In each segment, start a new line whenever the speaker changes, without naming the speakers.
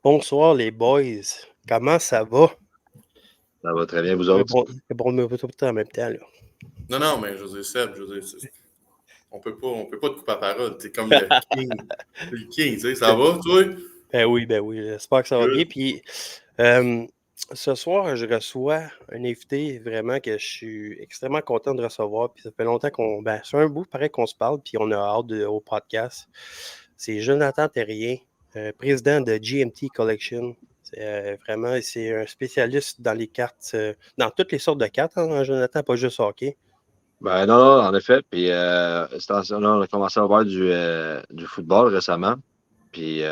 Bonsoir les boys, comment ça va?
Ça va très bien, vous
C'est
autres?
bon de me retrouver en même temps, là.
Non, mais je veux dire, Seb, je veux dire, on peut pas te couper la parole. T'es comme le king. T'es le king, tu sais. Ça va, toi?
Ben oui, j'espère que ça va bien.
Good.
Puis ce soir, je reçois un invité vraiment que je suis extrêmement content de recevoir. Puis ça fait longtemps c'est un bout, pareil qu'on se parle, puis on a hâte au podcast. C'est Jonathan Terrien, président de GMT Collection. C'est un spécialiste dans les cartes, dans toutes les sortes de cartes, hein, Jonathan, pas juste hockey.
Ben non, en effet. Puis on a commencé à voir du football récemment. Puis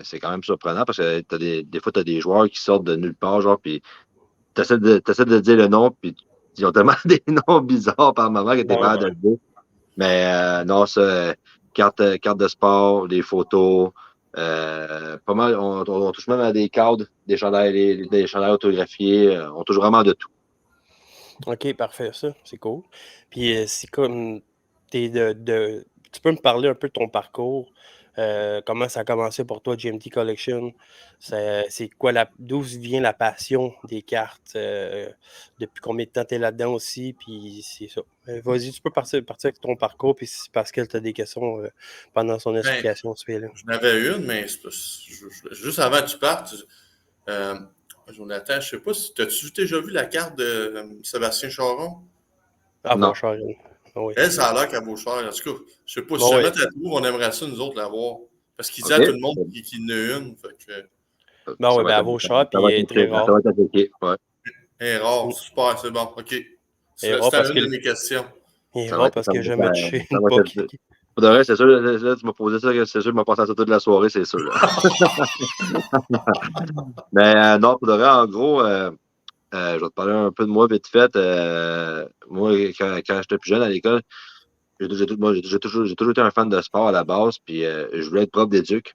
c'est quand même surprenant parce que des fois, tu as des joueurs qui sortent de nulle part, genre, puis t'essaies de dire le nom, puis ils ont tellement des noms bizarres par moment que t'es
Ouais.
pas de le dire. Mais non, carte de sport, des photos, pas mal, on touche même à des cadres, des chandails autographiés, on touche vraiment de tout.
OK, parfait, ça, c'est cool. Puis c'est comme tu peux me parler un peu de ton parcours, comment ça a commencé pour toi, GMT Collection? C'est quoi d'où vient la passion des cartes? Depuis combien de temps tu es là-dedans aussi? Puis c'est ça. Vas-y, tu peux partir avec ton parcours, puis si Pascal tu as des questions pendant son
Ben,
explication, tu fais là.
j'en avais une, mais juste avant que tu partes, euh, Jonathan, je sais pas si t'as-tu déjà vu la carte de Sébastien Charon?
Ah, bon,
Non.
Charles. Ah oui.
Elle, ça a l'air qu'elle vaut cher. En tout cas, je sais pas, si
Bon,
jamais
oui.
tu la trouves, on aimerait ça, nous autres, l'avoir. Parce qu'il dit
OK.
à tout le monde qu'il en a une. Fait que,
Ben
Ça
oui,
va
ben
être,
elle vaut cher,
ça
puis
va
elle est très
être, ça
rare.
va être appliqué. Ouais.
elle est rare, super, c'est bon. OK.
Elle est rare
C'était
parce
une
que
de mes questions.
il est
Ça va
rare
être,
parce
ça
que
va
j'ai
être,
jamais touché
ça
une
va être,
POC.
pour de vrai, c'est sûr, là, tu m'as posé ça, c'est sûr, je me passe à toute la soirée, c'est sûr. Là. Mais non, pour de vrai, en gros, je vais te parler un peu de moi vite fait. Moi, quand j'étais plus jeune à l'école, j'ai toujours été un fan de sport à la base, puis je voulais être prof d'éduc.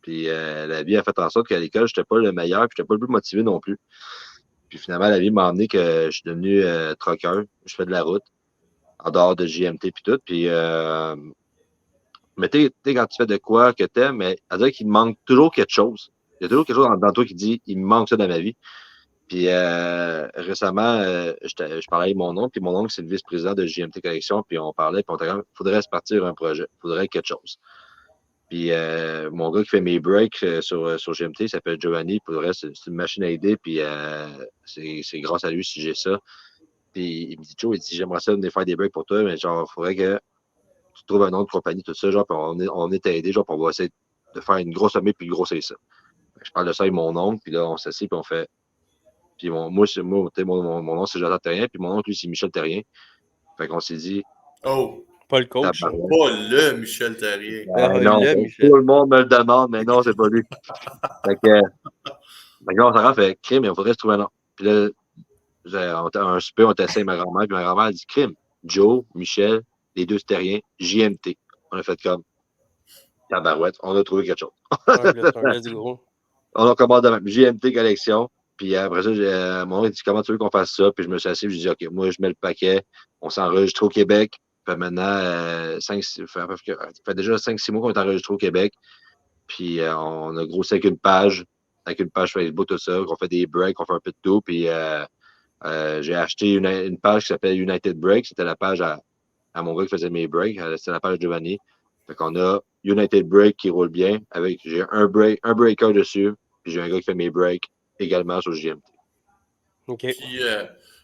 Puis la vie a fait en sorte qu'à l'école, je n'étais pas le meilleur, puis je n'étais pas le plus motivé non plus. Puis finalement, la vie m'a amené que je suis devenu trucker. Je fais de la route, en dehors de JMT puis tout. Puis, mais tu sais, quand tu fais de quoi que t'aimes, mais à dire qu'il me manque toujours quelque chose. Il y a toujours quelque chose dans toi qui dit, il me manque ça dans ma vie. Puis récemment, je parlais avec mon oncle, puis mon oncle, c'est le vice-président de JMT Collection, puis on parlait, puis on était comme, faudrait se partir un projet, faudrait quelque chose. Puis mon gars qui fait mes breaks sur GMT, il s'appelle Giovanni, pour le reste, c'est une machine à aider, puis c'est grâce à lui si j'ai ça. Puis il me dit, Joe, il dit, j'aimerais ça venir faire des breaks pour toi, mais genre, il faudrait que tu trouves un nom de compagnie, tout ça, genre, puis on est aidé, genre, puis on va essayer de faire une grosse sommée, puis grossir ça. Je parle de ça avec mon oncle, puis là, on s'assied, puis on fait. Puis mon nom, c'est Jonathan Terrien, puis mon oncle, lui, c'est Michel Terrien. Fait qu'on s'est dit,
Oh,
Pas le coach.
tabarouette.
pas le Michel Terrier.
Ah,
Non,
là,
tout
Michel.
le monde me le demande, mais non, c'est pas lui. Fait que, fait que là, on s'en rend, fait crime, il faudrait se trouver un nom. Puis là, un super, on était assis avec ma grand-mère, puis ma grand-mère a dit crime, Joe, Michel, les deux terriens, JMT. On a fait comme tabarouette, on a trouvé quelque chose.
1+1, let's go.
On a commandé même JMT Collection. Puis après ça, mon oncle dit comment tu veux qu'on fasse ça? Puis je me suis assis, je dis OK, moi je mets le paquet, on s'enregistre au Québec. Fait maintenant, fait déjà 5-6 mois qu'on est enregistré au Québec. Puis on a grossi avec une page Facebook, tout ça, qu'on fait des breaks, on fait un peu de tout. Puis j'ai acheté une page qui s'appelle United Break. C'était la page à mon gars qui faisait mes breaks. C'était la page de Giovanni. Fait qu'on a United Break qui roule bien. J'ai un breaker dessus. Puis j'ai un gars qui fait mes breaks également sur JMT.
OK.
Puis,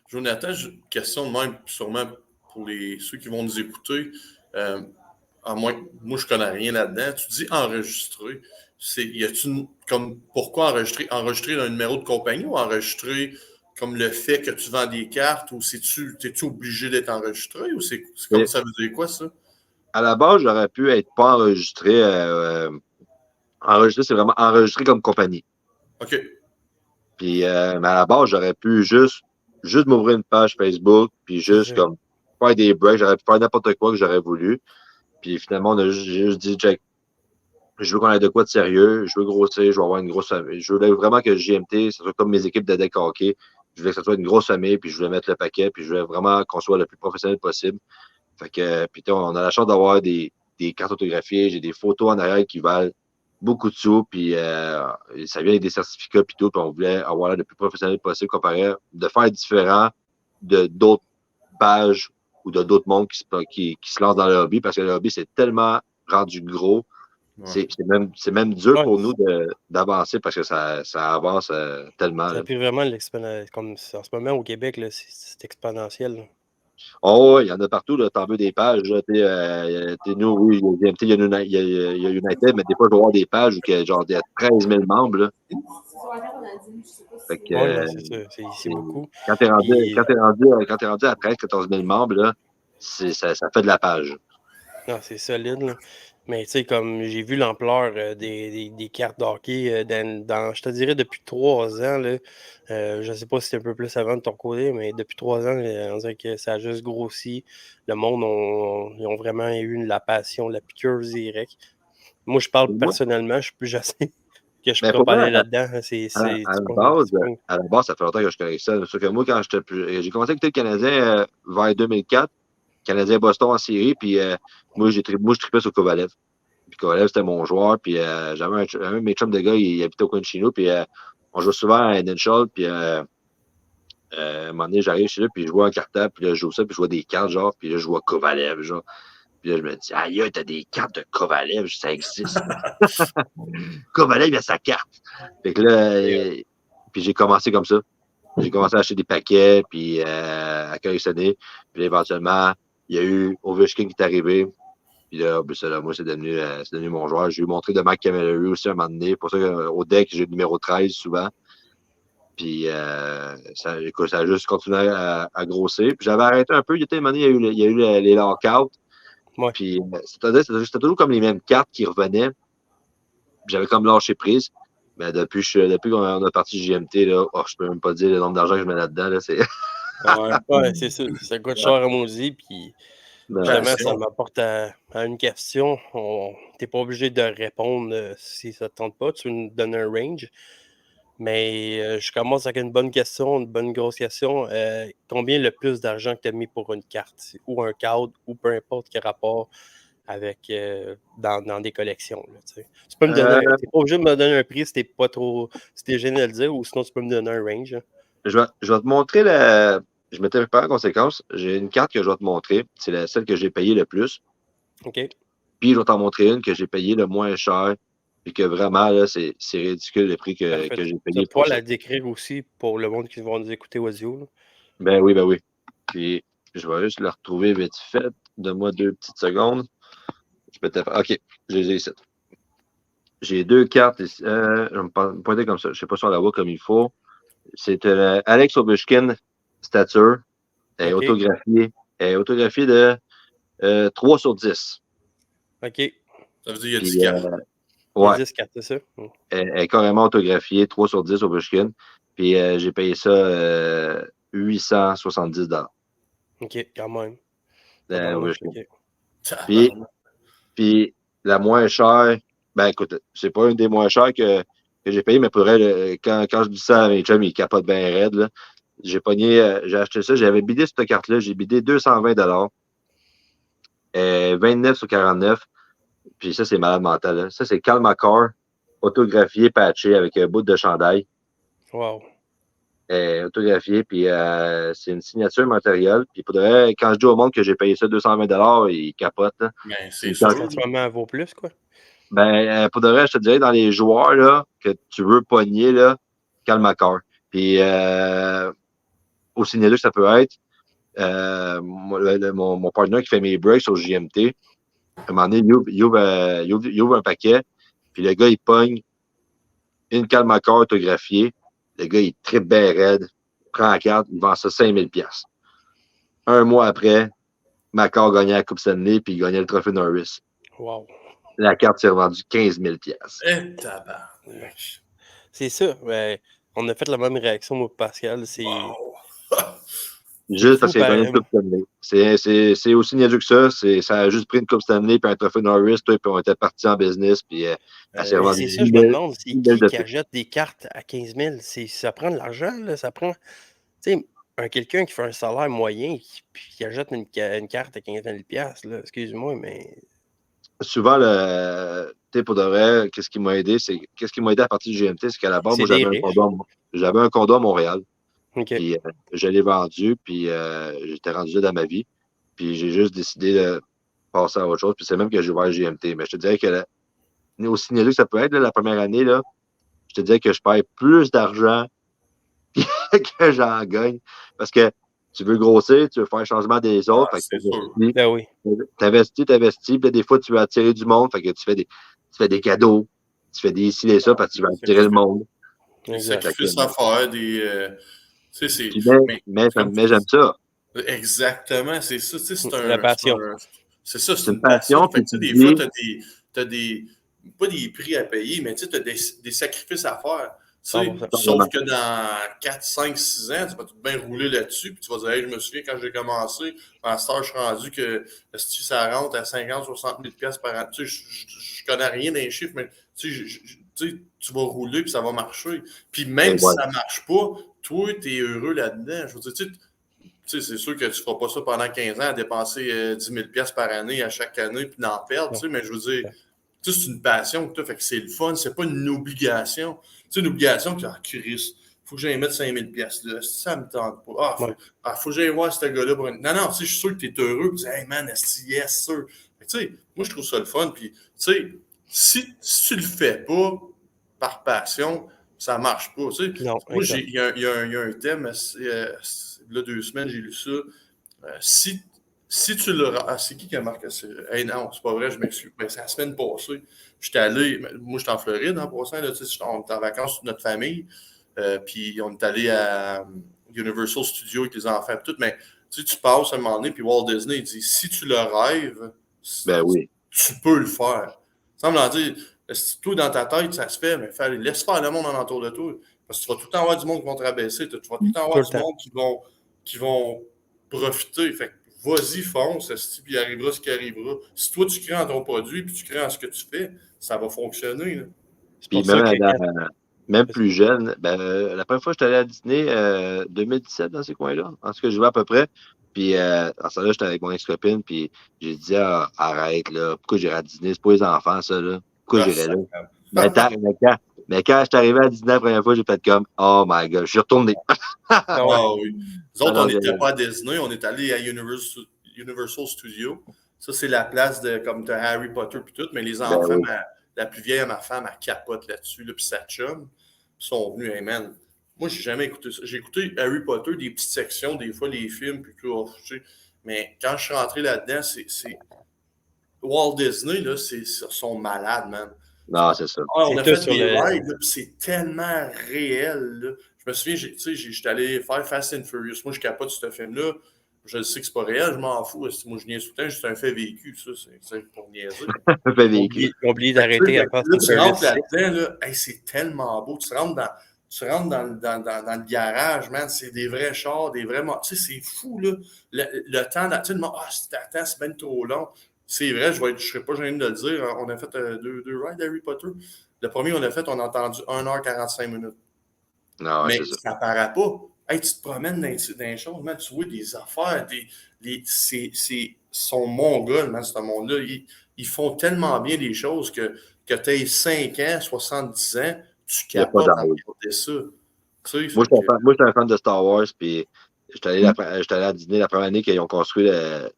Jonathan, question de même, sûrement pour ceux qui vont nous écouter. À moins, moi, je connais rien là-dedans. Tu dis enregistrer. Comme pourquoi enregistrer? Enregistrer un numéro de compagnie ou enregistrer comme le fait que tu vends des cartes ou t'es-tu obligé d'être enregistré ou c'est comme
Et
ça veut dire quoi ça?
à la base, j'aurais pu être pas enregistré. Enregistré, c'est vraiment enregistré comme compagnie.
OK.
Puis, mais à la base, j'aurais pu juste m'ouvrir une page Facebook, puis
C'est
juste
ça.
comme faire des breaks. J'aurais pu faire n'importe quoi que j'aurais voulu. Puis finalement, j'ai juste dit, Jack, je veux qu'on ait de quoi de sérieux, je veux grossir, je veux avoir une grosse famille. Je voulais vraiment que JMT, ce soit comme mes équipes de deck hockey. Je voulais que ce soit une grosse famille, puis je voulais mettre le paquet, puis je voulais vraiment qu'on soit le plus professionnel possible. Fait que, puis on a la chance d'avoir des cartes autographiées, j'ai des photos en arrière qui valent beaucoup de sous, puis ça vient avec des certificats, puis tout, puis on voulait avoir l'air le plus professionnel possible comparé, de faire différent de d'autres pages ou de d'autres mondes qui se lancent dans le hobby, parce que le hobby, c'est tellement rendu gros.
Ouais.
C'est même dur
Ouais,
pour nous d'avancer parce que ça avance tellement.
ça
Là.
a pris vraiment l'exponentiel. Comme en ce moment au Québec, là, c'est exponentiel. Là.
Oh, il y en a partout, là. T'en veux des pages. Là, nous, oui, il y a il y a United, mais des fois, je vais voir des pages où il y a genre 13 000 membres. Là. Fait que,
Oui, non, c'est ça. C'est beaucoup.
quand t'es rendu,
Puis,
quand t'es rendu à 13 14 000 membres, là, ça fait de la page.
non, c'est solide, là. Mais tu sais, comme j'ai vu l'ampleur des cartes de hockey je te dirais depuis 3 ans, là, je ne sais pas si c'est un peu plus avant de ton côté, mais depuis 3 ans, on dirait que ça a juste grossi. Le monde, ils ont vraiment eu la passion, la piqûre directe. Moi, je parle
Moi,
personnellement, je suis plus assez que je
mais
pourrais
pour
pas
moi,
aller là-dedans. Hein.
à la base, ça fait longtemps que je connais ça. Sauf que moi, quand j'ai commencé à écouter le Canadien vers 2004, Canadien-Boston en série, puis moi, je tripais sur Kovalev. Puis Kovalev, c'était mon joueur, puis j'avais un de mes chums de gars, il habitait au coin de chez nous, puis on jouait souvent à NHL, puis un moment donné, j'arrive chez lui, puis je vois un cartable, puis là, je joue ça, puis je vois des cartes, genre, puis là, je vois Kovalev, genre. Puis là, je me dis, aïe, t'as des cartes de Kovalev, ça existe. Kovalev, il a sa carte. Fait que là, puis j'ai commencé comme ça. J'ai commencé à acheter des paquets, puis à collectionner. Puis là, éventuellement, il y a eu Ovechkin qui est arrivé. Puis là, ben, ça, là moi, c'est devenu mon joueur. J'ai eu montré de Mike Camilleri aussi à un moment donné. Pour ça qu'au deck, j'ai le numéro 13 souvent. Puis écoute, ça a juste continué à grossir. Puis j'avais arrêté un peu. Il y a une année, il y a eu les lockouts.
Ouais.
Puis c'était toujours comme les mêmes cartes qui revenaient. J'avais comme lâché prise. Mais depuis qu'on a parti JMT, là, oh, je peux même pas dire le nombre d'argent que je mets là-dedans. Là, c'est...
Ouais, c'est ça. Ça coûte cher à maudit, puis
Ben,
justement, ça
Passion.
m'apporte à une question. T'es pas obligé de répondre si ça te tente pas. Tu nous donnes un range. Mais je commence avec une bonne question, une bonne grosse question. Combien le plus d'argent que tu as mis pour une carte ou un cadre ou peu importe quel rapport avec dans des collections? Là, tu sais. Tu peux me donner.
euh,
T'es pas obligé de me donner un prix si t'es pas trop. Si t'es gêné de le dire, ou sinon tu peux me donner un range. Hein.
je vais te montrer la. Je m'étais préparé en conséquence. J'ai une carte que je vais te montrer. C'est celle que j'ai payée le plus.
OK.
Puis je vais t'en montrer une que j'ai payée le moins cher. Puis que vraiment, là, c'est ridicule le prix
Parfait.
que j'ai
Tu vas
payé pour
pouvoir
ça.
la décrire aussi pour le monde qui va nous écouter audio. Là.
Ben oui, ben oui. Puis je vais juste la retrouver vite fait. Donne-moi 2 petites secondes. OK, je les ai ici. J'ai 2 cartes ici. Je vais me pointer comme ça. Je ne sais pas si on la voit comme il faut. C'est Alex Ovechkin, stature. Elle est
OK.
autographiée. Elle est autographiée de 3 sur 10.
OK.
Ça veut dire qu'il y a 10
Puis,
cartes.
Il y a
ouais,
10 cartes, c'est ça?
elle est carrément autographiée, 3 sur 10 Ovechkin. Puis, j'ai payé ça 870
OK, quand même. Tabarnouche,
Ovechkin.
OK.
Puis,
Tabarnak.
puis, la moins chère, ben écoute, c'est pas une des moins chères que j'ai payé, mais pour elle, quand je dis ça à mes chums, ils capotent bien raide. Là. J'ai acheté ça, j'avais bidé cette carte-là, j'ai bidé 220 29 sur 49. Puis ça, c'est malade mental. Là. Ça, c'est Cal McCarr, autographié, patché avec un bout de chandail.
Wow.
Autographié, puis c'est une signature matérielle. Puis pour de vrai, quand je dis au monde que j'ai payé ça 220 ils capotent. Là.
Ben, c'est
Puis
sûr.
En ce moment, elle vaut plus, quoi.
ben, pour de vrai, je te dirais, dans les joueurs là, que tu veux pogner, là, Cal McCarr. Puis aussi niaiseux que ça peut être, mon partenaire qui fait mes breaks sur JMT, à un moment donné, il ouvre un paquet, puis le gars, il pogne une Cal McCarr autographiée. Le gars, il tripe bien raide, prend la carte, il vend ça 5000 $. Un mois après, McCarr gagnait la Coupe Stanley, puis il gagnait le trophée Norris.
Wow.
La carte s'est revendue 15 000 $.
Eh, tabarnak.
C'est ça. Ben, on a fait la même réaction, moi, Pascal.
Wow.
C'est
Juste parce
fou,
qu'il a gagné une
pareil.
Coupe Stanley. C'est aussi niaiseux que ça. Ça a juste pris une Coupe Stanley puis un trophée Norris, toi, puis on était partis en business, puis elle s'est
Mais
revendue
c'est
10
ça, je me
000,
demande, c'est
10 000
qui
de
qui
plus.
achète des cartes à 15 000? Ça prend de l'argent, là. Ça prend. Tu sais, quelqu'un qui fait un salaire moyen puis qui achète une carte à 15 000 là. Excuse-moi, mais.
souvent, pour de vrai, qu'est-ce qui m'a aidé, à partir du GMT, c'est qu'à la base,
C'est
moi,
des riches.
j'avais un condo à Montréal.
OK.
Puis je l'ai vendu, puis j'étais rendu là dans ma vie. Puis j'ai juste décidé de passer à autre chose. Puis c'est même que j'ai ouvert le GMT. Mais je te dirais que aussi niaiseux que ça peut être, là, la première année, là, je te dirais que je perds plus d'argent que j'en gagne. Parce que tu veux grossir, tu veux faire un changement des autres.
Ah,
Fait
c'est
que
sûr.
Ben oui.
t'investis. Puis là, des fois, tu veux attirer du monde. Fait que tu fais des cadeaux. Tu fais des ci, des ça, parce que tu veux attirer le monde.
Des
Exact.
Fait que,
sacrifices à faire, tu sais, c'est.
puis,
Mais comme tu
mais j'aime ça.
exactement, c'est ça, tu sais,
La passion.
c'est ça,
C'est
c'est
une
une passion.
passion,
Fait
puis
que,
tu
tu sais,
te
des fois,
dis,
t'as des, pas des prix à payer, mais tu sais, t'as des sacrifices à faire. Tu sais,
100%.
sauf que dans 4, 5, 6 ans, tu vas tout bien rouler là-dessus, puis tu vas dire, hey, je me souviens quand j'ai commencé, à cette heure, je suis rendu que si ça rentre à 50, 60 000 pièces par an. Tu sais, je connais rien dans les chiffres, mais tu sais, tu sais, tu vas rouler, puis ça va marcher. Puis même si
ouais.
ça marche pas, toi, tu es heureux là-dedans. Je veux dire, tu sais, c'est sûr que tu ne feras pas ça pendant 15 ans à dépenser 10 000 pièces par année à chaque année puis d'en perdre, tu sais, mais je veux dire, tu sais, c'est une passion que tu as, fait que c'est le fun, c'est pas une obligation. Tu sais, une obligation que, Chris, faut que j'aille mettre 5 000 pièces là, ça me tente pas.
Ouais.
Faut que j'aille voir ce gars-là pour Non, non, tu sais, je suis sûr que tu es heureux, puis tu dis, hey man, yes, sûr. Tu sais, moi, je trouve ça le fun, puis tu sais, si tu le fais pas par passion, ça marche pas, tu sais.
Non,
Moi,
exact.
il y a un thème, là, 2 semaines, j'ai lu ça. Si tu le. Ah, c'est qui a marqué ça? Hey, non, c'est pas vrai, je m'excuse. Ben, c'est la semaine passée. J'étais allé. Moi, j'étais en Floride en passant. Là, on était en vacances toute notre famille. Puis on est allé à Universal Studios avec les enfants. Tout, mais tu passes à un moment donné, puis Walt Disney il dit si tu le rêves,
Ben oui.
tu peux le faire. Ça me dire, si tout dans ta tête, ça se fait, mais laisse faire le monde en entour de toi. Parce que tu vas tout le temps avoir du monde qui vont te rabaisser. Tu vas tout le temps
Tout
avoir
le
du
temps.
monde qui vont profiter. Fait que vas-y, fonce, puis il arrivera ce qui arrivera. Si toi, tu crées en ton produit, puis tu crées en ce que tu fais, ça va fonctionner. Là.
C'est
Puis
pour ça que quand...
même plus jeune, la première fois que j'étais allé à Disney, 2017, dans ces coins-là, en ce que je vois à peu près. Puis, en ce temps-là, j'étais avec mon ex-copine, puis j'ai dit, ah, arrête, là, pourquoi j'irais à Disney? C'est pas les enfants, ça, là. Pourquoi
Ah,
j'irais là?
ça-
Mais quand je suis arrivé à Disney la première fois, j'ai fait comme, oh my God, je suis retourné.
Ah ouais.
Ah oui. Nous autres, on
Alors,
n'était pas à Disney, on est allé à Universal Studios. Ça, c'est la place de comme tu Harry Potter puis tout, mais les
ben
enfants,
oui.
la plus vieille, ma femme, elle capote là-dessus, là, puis sa chum, ils sont venus, hey man. Moi, j'ai jamais écouté ça. J'ai écouté Harry Potter, des petites sections, des fois les films, puis tout, tu sais. Mais quand je suis rentré là-dedans, c'est Walt Disney, là, sont malades, man.
Non, c'est ça.
On
C'est
a
tout
fait
sur
des
le...
rides, là, puis c'est tellement réel. Là. Je me souviens, j'étais allé faire Fast and Furious. Moi, je capote ce film-là. Je sais que c'est pas réel, je m'en fous. Moi, je niaise tout le temps, c'est un fait vécu, ça. C'est pour niaiser.
Fait véhicule.
Oublié d'arrêter à Fast
Là,
and
tu
Furious
rentres
6.
là-dedans, là, hey, c'est tellement beau. Tu rentres dans le garage, man. C'est des vrais chars, des vrais. Tu sais, c'est fou, là. Le temps, tu sais, attends, c'est bien trop long. C'est vrai, je ne serais pas gêné de le dire. On a fait deux rides Harry Potter. Le premier, on a fait, on a entendu 1h45 minutes.
Non,
Mais
c'est ça.
ça paraît pas. Hey, tu te promènes dans les choses, man, tu vois des affaires, sont mongols, man, ce monde-là. Ils font tellement bien les choses que tu aies 5 ans, 70 ans, tu
Il n'y a pas
capotes à
d'âge.
regarder ça. Tu sais,
Moi, j'étais un fan de Star Wars, puis j'étais allé à Disney la première année qu'ils ont construit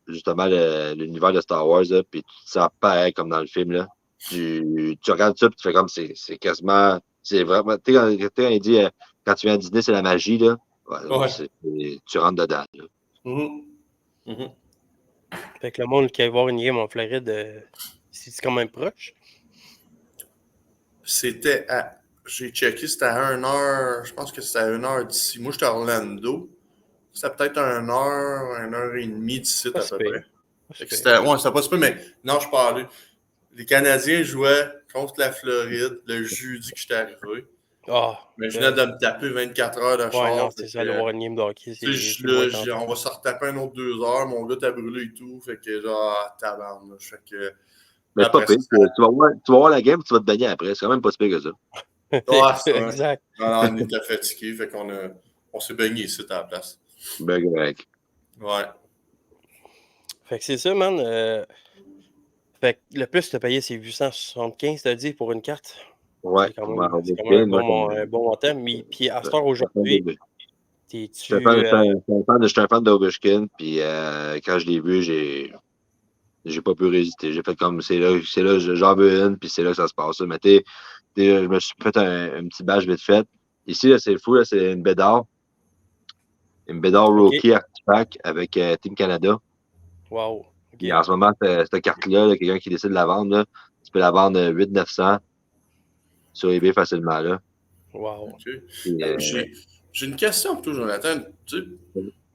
justement l'univers de Star Wars, là, puis tu te sens pareil comme dans le film. Là. Tu regardes ça, puis tu fais comme c'est quasiment. C'est vraiment. Tu sais, quand il dit quand tu viens à Disney, c'est la magie, là. Ouais,
ouais.
tu rentres dedans. Là.
Mhm. Mhm.
Fait que le monde qui va voir une game en Floride, c'est quand même proche.
C'était à. J'ai checké, c'était à 1h. Je pense que c'était à 1h d'ici. Moi, j'étais à Orlando. C'était peut-être à 1h et demie d'ici,
Pas
à
si
peu
pire.
près. C'était pas super, mais non, je parlais. Les Canadiens jouaient contre la Floride le jeudi que j'étais arrivé.
Ah,
Mais je venais de me taper 24 heures de
ouais, non,
char.
c'est ça, le voir une game de hockey,
Tu sais, je
c'est
suis
moins
là,
tentant.
on va se retaper un autre 2 heures. Mon gars t'a brûlé et tout. Fait que genre, tabarnouche. Fait que
Mais c'est pas
après ça,
pire. Tu vas voir la game, tu vas te baigner après. C'est quand même pas si pire que ça.
c'est vrai.
Exact.
On était fatigué. Fait on s'est baigné ici à la place.
Ben, correct.
Ouais.
Fait que c'est ça, man. Fait que le plus que tu as payé, c'est 875, t'as dit, pour une carte?
Ouais,
C'est quand
pour
même,
ma
c'est quand même
Ovechkin,
un bon montant. Mais puis à cette heure,
je
aujourd'hui,
suis un
t'es-tu.
fan, j'étais un fan d'Ovechkin, puis quand je l'ai vu, j'ai pas pu résister. J'ai fait comme, c'est là, j'en veux une, puis c'est là que ça se passe. Mais je me suis fait un petit badge vite fait. Ici, là, c'est fou, là, c'est une Bédard
OK.
Rookie Artifact avec Team Canada.
Wow. OK.
Et en ce moment, cette carte-là, là, quelqu'un qui décide de la vendre, là, tu peux la vendre 800-900 sur eBay facilement. Là.
Wow.
OK.
Puis,
J'ai une question pour toi, Jonathan. Tu sais,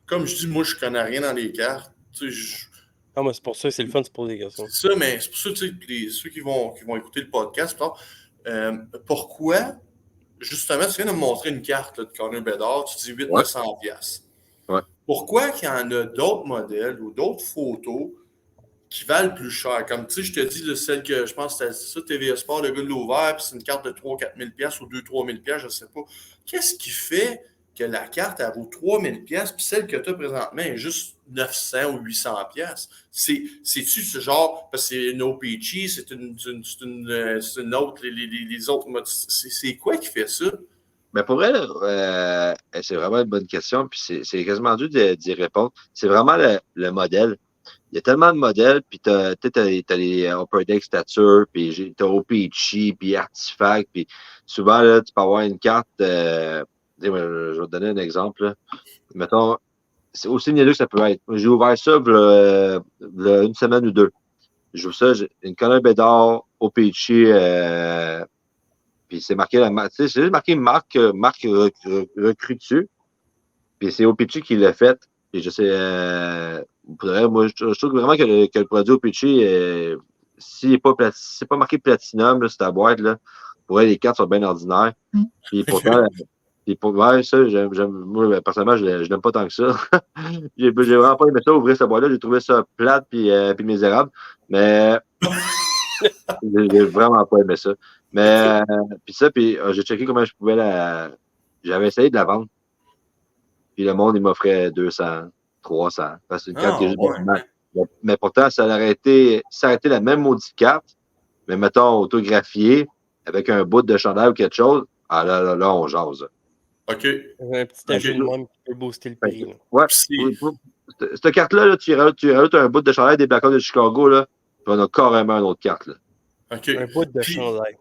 comme je dis, moi, je connais rien dans les cartes. Tu sais,
Ah, moi, c'est pour ça, c'est le fun, c'est pour des questions.
c'est ça, mais c'est pour ça, tu sais, que ceux qui vont écouter le podcast, pourquoi, justement, tu viens de me montrer une carte là, de Connor Bedard, tu dis 800-900 piastres.
Ouais.
Pourquoi qu'il y en a d'autres modèles ou d'autres photos qui valent plus cher? Comme, tu sais, je te dis, là, celle que je pense que c'était ça, TVA Sport, le gars de l'ouvert, puis c'est une carte de 3-4 000 piastres ou 2-3 000 piastres, je sais pas. Qu'est-ce qui fait que la carte, elle vaut 3 000 piastres, puis celle que tu as présentement est juste 900 ou 800 piastres? C'est-tu ce genre, parce que c'est une OPG, c'est une autre, les autres modes, c'est quoi qui fait ça?
mais pour elle, c'est vraiment une bonne question, puis c'est quasiment dur d'y répondre. C'est vraiment le modèle. Il y a tellement de modèles, puis t'as les Upper Deck Stature, puis t'as OPG, puis Artifact, puis souvent, là, tu peux avoir une carte, je vais te donner un exemple, là. Mettons, c'est aussi niaiseux que ça peut être. J'ai ouvert ça une semaine ou deux. J'ouvre ça, j'ai une Connor Bedard, OPG, puis c'est marqué c'est juste marqué marque recrue dessus. Puis c'est OPG qui l'a fait. Puis je sais, moi, je trouve vraiment que le produit OPG, s'il n'est pas marqué Platinum, là, sur ta boîte, là, pour elle, les cartes sont bien ordinaires. Puis pourtant, ouais, ça, moi, personnellement, je l'aime pas tant que ça. J'ai vraiment pas aimé ça, ouvrir cette boîte-là. J'ai trouvé ça plate puis misérable. Mais j'ai vraiment pas aimé ça. Mais, puis j'ai checké comment je pouvais J'avais essayé de la vendre. Puis le monde, il m'offrait 200, 300. Parce que une carte qui est juste bâtiment. Mais pourtant, ça aurait été la même maudite carte, mais mettons autographiée, avec un bout de chandail ou quelque chose. Ah là, on jase.
OK.
Un petit ajout de même qui peut booster le prix. Là.
Ouais.
Puis
Cette carte-là, là, tu rajoutes un bout de chandail des Blackhawks de Chicago, là, puis on a carrément une autre carte. Là.
OK.
Un bout de
Puis-
chandail.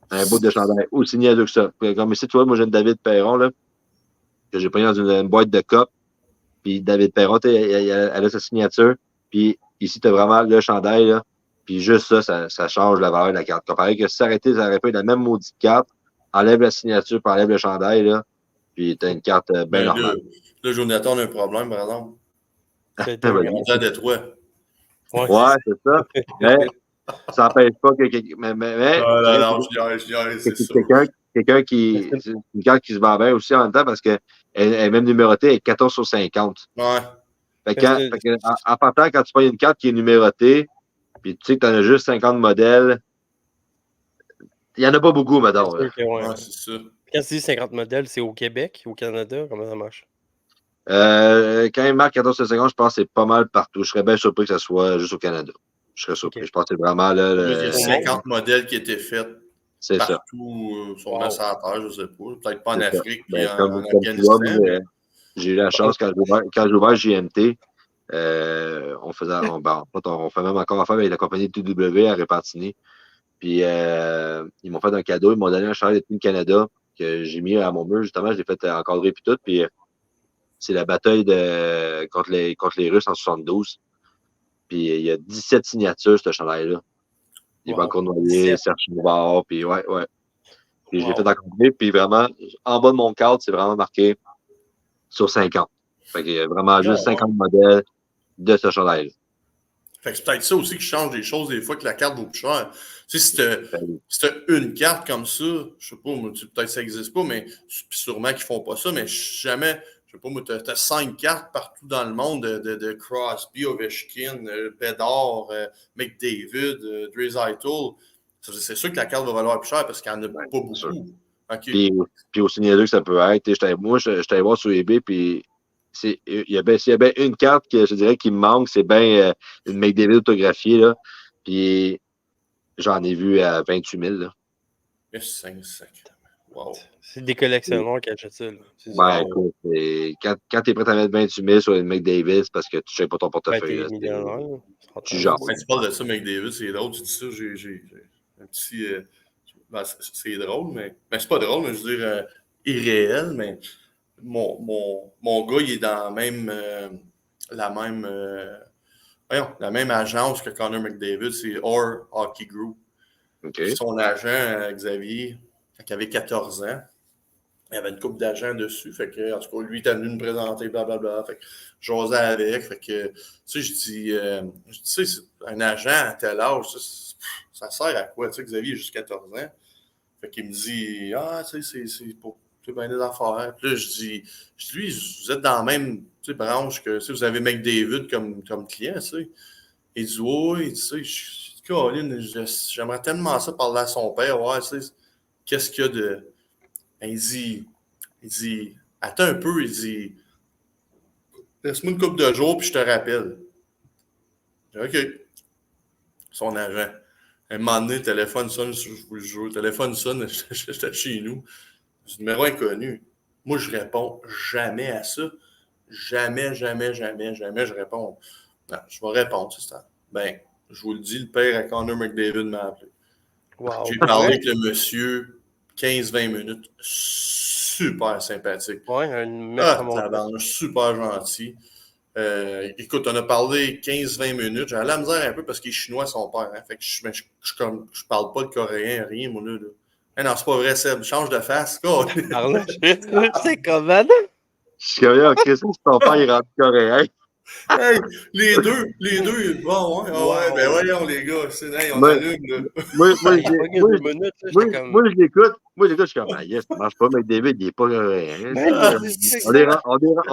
Un bout de chandail. Aussi niaiseux que ça. Comme ici, tu vois, moi, j'ai une David Perron, là, que j'ai pris dans une boîte de cop. Puis David Perron, elle a sa signature. Puis ici, tu as vraiment le chandail, là. Puis juste ça change la valeur de la carte. Comparé que si ça aurait pu être la même maudite carte, enlève la signature, puis enlève le chandail, là. Puis tu as une carte bien
ben
normale.
là, Jonathan, on a un problème, par exemple.
C'est
Ben,
dingue.
On est à Détroit.
Ouais, c'est ça. Mais ça n'empêche pas que
Non, c'est ça.
quelqu'un qui. C'est une carte qui se vend bien aussi en même temps parce qu'elle est même numérotée, elle est 14 sur 50.
Ouais.
Fait que, en partant, quand tu prends une carte qui est numérotée, puis tu sais que tu en as juste 50 modèles, il n'y en a pas beaucoup, madame.
C'est sûr que, ouais.
Ouais, c'est ça.
Quand tu dis 50 modèles, c'est au Québec, au Canada? Comment ça marche?
Quand il marque 14 sur 50, je pense que c'est pas mal partout. Je serais bien surpris que ça soit juste au Canada. Je serais surpris.
Ok.
Je pense que c'est vraiment là.
Il y a 50 modèles qui étaient faits
C'est ça.
partout sur la terre, je sais pas. Peut-être pas en
C'est ça.
Afrique
Ben,
puis
comme
en
tu
Afghanistan.
vois, moi, j'ai eu la chance quand j'ai ouvert JMT, on fait même encore affaire avec la compagnie TW à Repentigny. Puis ils m'ont fait un cadeau, ils m'ont donné un chandail de Team Canada que j'ai mis à mon mur, justement, je l'ai fait encadrer puis tout. Puis c'est la bataille contre les Russes en 72. Puis il y a 17 signatures, ce chandail-là. Yvan Cournoyer, Serge Bouvard, puis ouais. Puis je l'ai fait encadrer, puis vraiment, en bas de mon cadre, c'est vraiment marqué sur 50. Fait qu'il y a vraiment juste 50 modèles de ce chandail-là.
Fait que c'est peut-être ça aussi qui change les choses des fois que la carte vaut plus cher. Tu sais, si t'as une carte comme ça, je sais pas, peut-être ça n'existe pas, mais sûrement qu'ils font pas ça, mais jamais, je sais pas, moi, t'as 5 cartes partout dans le monde de Crosby, Ovechkin, Bedard, McDavid, Draisaitl. C'est sûr que la carte va valoir plus cher parce qu'il n'y en a pas beaucoup. Okay.
Puis aussi niaiseux que ça peut être, moi, je suis allé voir sur eBay, puis s'il y a bien une carte que je dirais qui me manque, c'est bien une McDavid autographiée, là. Puis J'en ai vu à 28 000. Là.
Mais c'est un sac. Wow.
C'est des collectionneurs qui achètent ça. Là.
Ben, écoute, quand tu es prêt à mettre 28 000 sur une McDavid, parce que tu ne sais pas ton portefeuille.
Ben,
Là,
t'es millionnaire.
tu jases.
Quand tu parles de ça, McDavid, c'est drôle. Tu dis ça, j'ai un petit. Ben, c'est drôle, mais. Ben, c'est pas drôle, mais je veux dire, irréel, mais mon gars, il est dans la même agence que Connor McDavid, c'est Orr Hockey Group.
Okay.
Son agent, Xavier, quand il avait 14 ans, il y avait une couple d'agents dessus. Fait que, en tout cas, lui, il était venu me présenter, blablabla. Fait que j'osais avec. Fait que, tu sais, je dis, tu sais, un agent à tel âge, ça sert à quoi? Tu sais, Xavier, il a juste 14 ans. Fait qu'il me dit, tu sais, c'est pour bien des affaires. Puis là, je dis, lui, vous êtes dans la même branche que, tu sais, vous avez McDavid comme client, tu sais. Il dit, oui, tu sais, Caroline, j'aimerais tellement ça parler à son père. Ouais, tu sais, qu'est-ce qu'il y a de. Il dit, attends un peu, il dit, laisse-moi une couple de jours, puis je te rappelle. J'ai dit, OK. Son agent. Un moment donné, le téléphone sonne, je vous le jure, le téléphone sonne, j'étais chez nous. Du numéro inconnu. Moi, je réponds jamais à ça. Jamais, jamais, jamais, jamais je réponds. Non, je vais répondre, c'est ça. Ben, je vous le dis, le père à Connor McDavid m'a appelé.
Wow.
J'ai parlé avec le monsieur 15-20 minutes. Super sympathique.
Ouais, un mec comme mon
super gentil. Écoute, on a parlé 15-20 minutes. J'avais la misère un peu parce qu'il est chinois, son père. Hein. Fait que je parle pas le coréen, rien, moi, là. Hey, non, c'est pas vrai, Seb. Change de face.
Pardon, c'est comment?
Je suis curieux, Chris, si ton père est rendu coréen.
Hey, les deux, bon, ouais,
Wow.
ben voyons, les gars, hey, on
Moi,
allume, là.
Moi, je l'écoute. Moi, je suis comme, ah, yes, ça marche pas, McDavid, il est pas coréen. On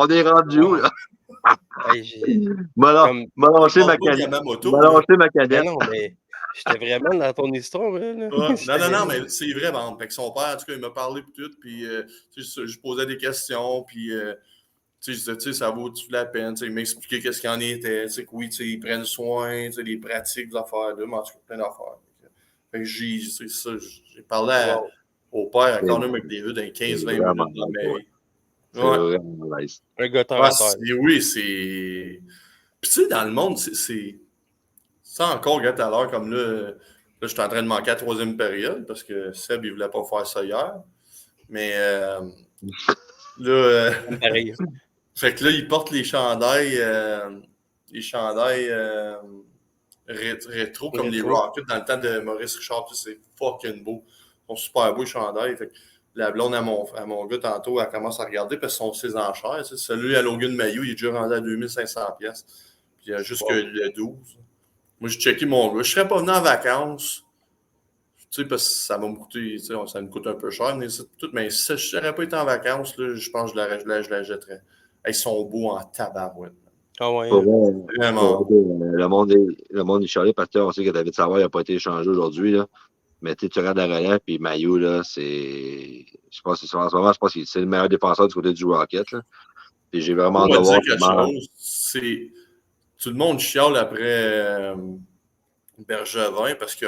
est rendu où, là?
Hey,
m'a lâché ma canette.
Mais non, mais j'étais vraiment dans ton histoire. Là.
Ouais. Non, mais c'est vrai, bon. Fait que son père, en tout cas, il m'a parlé puis tout, puis je posais des questions, puis je disais, tu sais, ça vaut-tu la peine? Il m'expliquait qu'est-ce qu'il en était, que oui, ils prennent soin, les pratiques, des affaires, là, mais en tout cas, plein d'affaires. Fait que j'ai parlé au père, à Connor McDavid, dans 15-20 minutes dans ma vie.
C'est vraiment nice.
Un gars terre.
Oui, c'est. Puis, tu sais, dans le monde, c'est. Ça encore, regarde, à l'heure, comme là, je suis en train de manquer la troisième période parce que Seb, il voulait pas faire ça hier. Mais là.
Pareil.
Fait que là, ils portent les chandails rétro, comme les Rockets dans le temps de Maurice Richard. C'est fucking beau. Ils sont super beaux, les chandails. Fait que la blonde à mon gars, tantôt, elle commence à regarder parce qu'ils sont ses enchères. Celui à Logan Mailloux, il est déjà rendu à 2500$. Puis il y a juste que le 12. Moi, j'ai checké mon gars. Je serais pas venu en vacances. Tu sais, parce que ça va me coûter, ça me coûte un peu cher, mais si je n'aurais pas été en vacances, là, je pense que je la jetterais. Ils sont beaux en tabarouette.
Ah ouais.
Vraiment. Le monde est charlé parce qu'on sait que David Savard n'a pas été échangé aujourd'hui. Là. Mais tu regardes la relève, puis Mailloux, là, c'est. Je pense que en ce moment, je pense que c'est le meilleur défenseur du côté du Rocket. Là. Et j'ai vraiment
hâte de voir
quelque chose.
C'est. Tout le monde chiale après Bergevin parce que